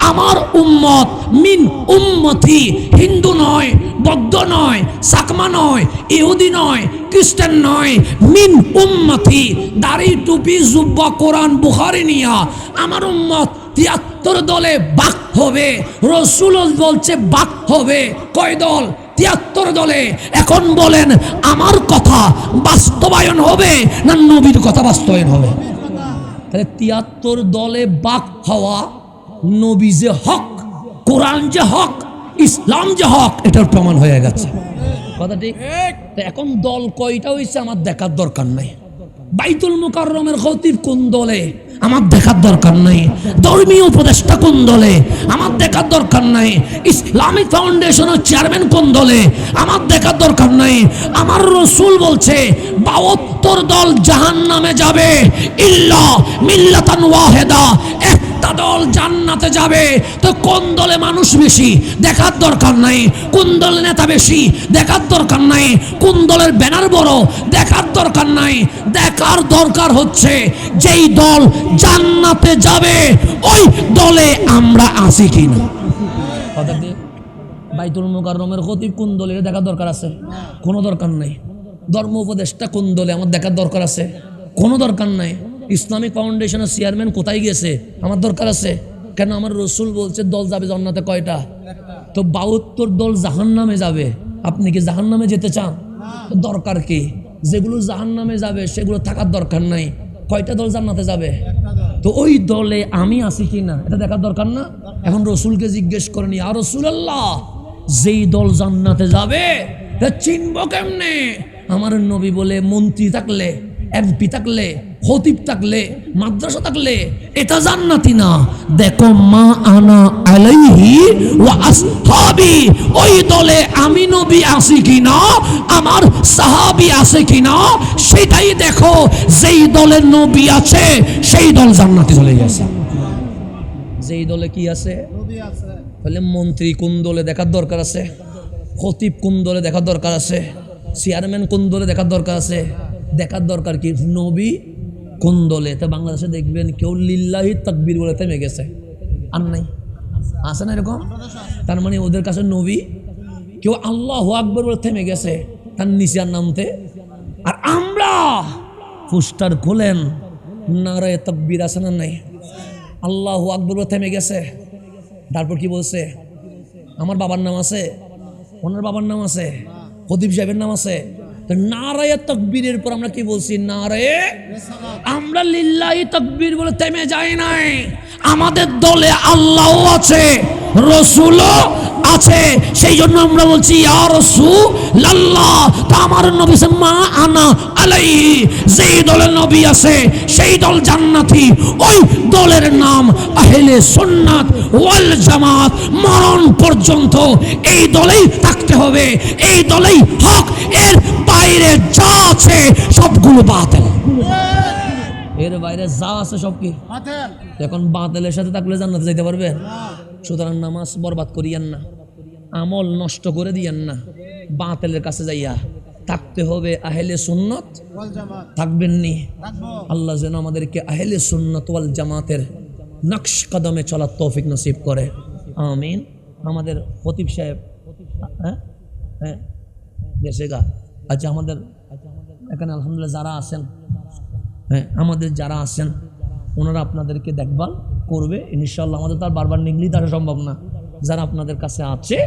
আমার উম্মত মিন উম্মতি, হিন্দু নয়, বৌদ্ধ নয়, সাকমা নয়, ইহুদি নয়, খ্রিস্টান নয়, মিন উম্মতি, দাড়ি টুপি জুব্বা কোরআন বুখারী নিয়া আমার উম্মত ৭৩ দলে ভাগ হবে। রাসূল বলছে ভাগ হবে কয় দল? ৭৩ দলে। এখন বলেন আমার কথা বাস্তবায়ন হবে না নবীর কথা বাস্তবায়ন হবে? তাহলে ৭৩ দলে ভাগ হওয়া, নবী যে হক, কোরআন যে হক, ইসলাম যে হক, এটার প্রমাণ হয়ে গেছে। কথা ঠিক? তো এখন দল কয়টা হয়েছে আমার দেখার দরকার নাই। বাইতুল মুকাররমের খতিব কোন দলে আমার দেখার দরকার নাই। ধর্মীয় উপদেষ্টা কোন দলে আমার দেখার দরকার নাই। ইসলামিক ফাউন্ডেশনের চেয়ারম্যান কোন দলে আমার দেখার দরকার নাই। আমার রাসূল বলছে ৭২ দল জাহান্নামে যাবে, ইল্লা মিল্লাতান ওয়াহিদা, একটা দল জান্নাতে যাবে। তো কোন দলে মানুষ বেশি দেখার দরকার নাই, কোন দলে নেতা বেশি দেখার দরকার নাই, কোন দলের ব্যানার বড় দেখার দরকার নাই। দেখার দরকার হচ্ছে যেই দল জান্নাতে যাবে ওই দলে আমরা আছি কিনা। কথা দিয়ে বাইতুল মুকাররমের খতিব কোন দলে দেখার দরকার আছে? কোনো দরকার নাই। ধর্ম উপদেষ্টা কোন দলে আমার দেখার দরকার আছে? কোনো দরকার নাই। ইসলামিক ফাউন্ডেশনের চেয়ারম্যান কোথায় গেছে আমার দরকার আছে কেন? আমার রাসূল বলছে দল যাবে জান্নাতে কয়টা? তো ৭২ দল জাহান্নামে যাবে। আপনি কি জাহান্নামে যেতে চান? দরকার কি? যেগুলো জাহান্নামে যাবে সেগুলো থাকার দরকার নাই। কয়টা দল জান্নাতে যাবে? তো ওই দলে আমি আছি কিনা এটা দেখার দরকার না? এখন রাসূলকে জিজ্ঞেস করেন, ইয়া রাসূলুল্লাহ যেই দল জান্নাতে যাবে তা চিনব কেমনে? আমার নবী বলে মন্ত্রী থাকলে, এমপি থাকলে, খতিব থাকলে, মাদ্রাসা থাকলে এটা জান্নাতি না। দেখো মা আনা আলাইহি ওয়া আসহাবি, ওই দলে আমি নবী আছি কিনা, আমার সাহাবী আছে কিনা সেটাই দেখো। যেই দলে নবী আছে সেই দল জান্নাতে চলে গেছে। যেই দলে কি আছে? তাহলে মন্ত্রী কোন দলে দেখার দরকার আছে? খতিব কোন দলে দেখার দরকার আছে? চেয়ারম্যান কোন দলে দেখার দরকার আছে? দেখার দরকার কি নবী কোন দলে। তো বাংলাদেশে দেখবেন কেউ লিল্লাহি তাকবীর বলে থেমে গেছে, আর নাই? আছে না এরকম? তার মানে ওদের কাছে নবী। কেউ আল্লাহু আকবার বলে থেমে গেছে, তার নিচে আর নামতে। আর আমরা পোস্টার খোলেন নারায়ে তাকবীর আছে না নাই? আল্লাহু আকবার বলে থেমে গেছে। তারপর কি বলছে? আমার বাবার নাম আছে, ওনার বাবার নাম আছে, খতিব সাহেবের নাম আছে। নারায়ে তাকবীরের পর আমরা কি বলছি? নারায়ে। আমরা লিল্লাহি তাকবীর বলে থেমে যাই নাই। আমাদের দলে আল্লাহও আছে, রাসূলও আছে। সেই জন্য আমরা বলছি ইয়া রাসূলুল্লাহ। তা আমার নবী মা আনা আলাইহি, যেই দলে নবী আছে সেই দল জান্নাতি। ওই দলের নাম আহলে সুন্নাত ওয়াল জামাত। মরণ পর্যন্ত এই দলেই থাকতে হবে, এই দলেই হক। এর বাইরে যা আছে সবগুলো বাতিল। এর বাইরে যা আছে সব কি বাতিল। এখন বাতিলের সাথে থাকলে জান্নাতে যেতে পারবে? সুতরাং নামাজ বরবাদ করিয়েন না, আমল নষ্ট করে দিয়েন না। বাতিলের কাছে যাইয়া থাকতে হবে আহলে সুন্নাত ওয়াল জামাত। থাকবেন নি? আল্লাহ যেন আমাদেরকে আহলে সুন্নাত ওয়াল জামাতের নকশ কদমে চলার তৌফিক নসিব করে, আমিন। আমাদের খতিব সাহেব গেছে গা। আচ্ছা, আমাদের এখানে আলহামদুলিল্লাহ যারা আছেন হ্যাঁ, আমাদের যারা আছেন ওনারা আপনাদেরকে দেখভাল করবে ইনশাআল্লাহ। আমাদের তো আর বারবার নিগলি তারা সম্ভব না। যারা আপনাদের কাছে আছে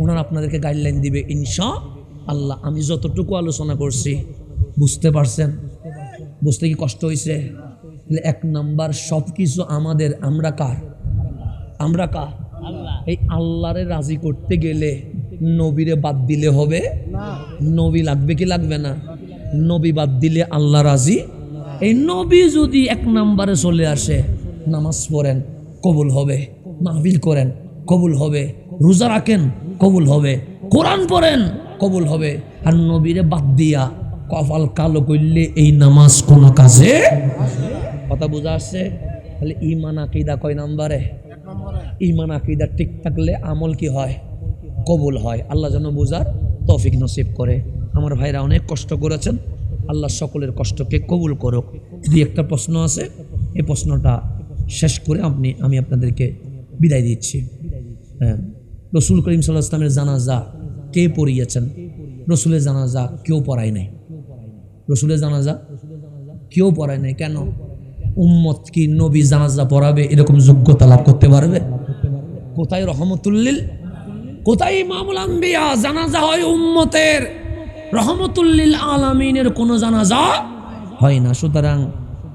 ওনারা আপনাদেরকে গাইডলাইন দিবে ইনশাআল্লাহ। আমি যতটুকু আলোচনা করছি বুঝতে পারছেন? বুঝতে কি কষ্ট হয়েছে? এক নাম্বার সব কিছু আমাদের, আমরা কার? আমরা কার? এই আল্লাহরে রাজি করতে গেলে নবীরে বাদ দিলে হবে? নবী লাগবে কি লাগবে না? নবী বাদ দিলে আল্লাহ রাজি। এই নবী যদি এক নাম্বারে চলে আসে, নামাজ পড়েন কবুল হবে, মাহফিল করেন কবুল হবে, রোজা রাখেন কবুল হবে, কোরআন পড়েন কবুল হবে। আর নবীরে বাদ দিয়া কপাল কালো করলে এই নামাজ কোনো কাজে। কথা বোঝা আসছে? তাহলে ঈমান আকীদা কয় নাম্বারে? ঈমান আকীদা ঠিক থাকলে আমল কি হয়? কবুল হয়। আল্লাহ যেন বোঝার তৌফিক নসিব করে। আমার ভাইরা অনেক কষ্ট করেছেন, আল্লাহ সকলের কষ্টকে কবুল করুক। দুই একটা প্রশ্ন আছে, এই প্রশ্নটা শেষ করে আমি আপনাদেরকে বিদায় দিচ্ছি। হ্যাঁ, রসুল করিম সাল্লাল্লাহু আলাইহি ওয়াসাল্লামের জানাজা কে পড়িয়েছেন? রসুলের জানাজা কেউ পড়ায় নাই। রসুলের জানাজা কেউ পড়ায় নাই। কেন? উম্মত কি নবী জানাজা পড়াবে এরকম যোগ্যতা লাভ করতে পারবে? কোথায় রহমতুল্লিল, কোথায় ইমামুল আম্বিয়া? জানাজা হয় উম্মতের, রহমতুল্লিল আলামিনের কোনো জানাজা হয় না। সুতরাং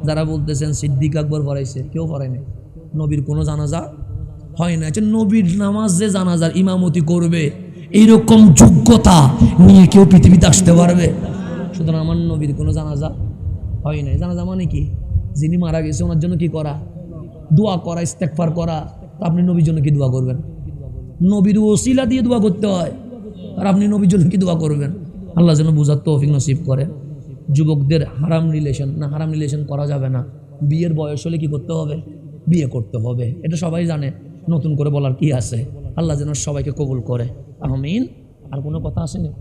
যারা বলতেছেন সিদ্দিক আকবর পড়াইছে, কেউ পড়ায় নাই। নবীর কোনো জানাজা হয় না। নবীর নামাজ যে জানাজার ইমামতি করবে এইরকম যোগ্যতা নিয়ে কেউ পৃথিবীতে আসতে পারবে? সুতরাং আমার নবীর কোনো জানাজা হয় নাই। জানাজা মানে কি? যিনি মারা গেছে ওনার জন্য কি করা? দোয়া করা, ইস্তেগফার করা। তো আপনি নবীর জন্য কি দোয়া করবেন? নবীর ওসিলা দিয়ে দোয়া করতে হয়, আর আপনি নবীর জন্য কি দোয়া করবেন? আল্লাহ যেন বুঝার তৌফিক নসিব করে। যুবকদের হারাম রিলেশন না, হারাম রিলেশন করা যাবে না। বিয়ের বয়স হলে কি করতে হবে? বিয়ে করতে হবে। এটা সবাই জানে, নতুন করে বলার কি আছে? আল্লাহ যেন সবাইকে কবুল করে, আমিন। আর কোনো কথা আসেনি?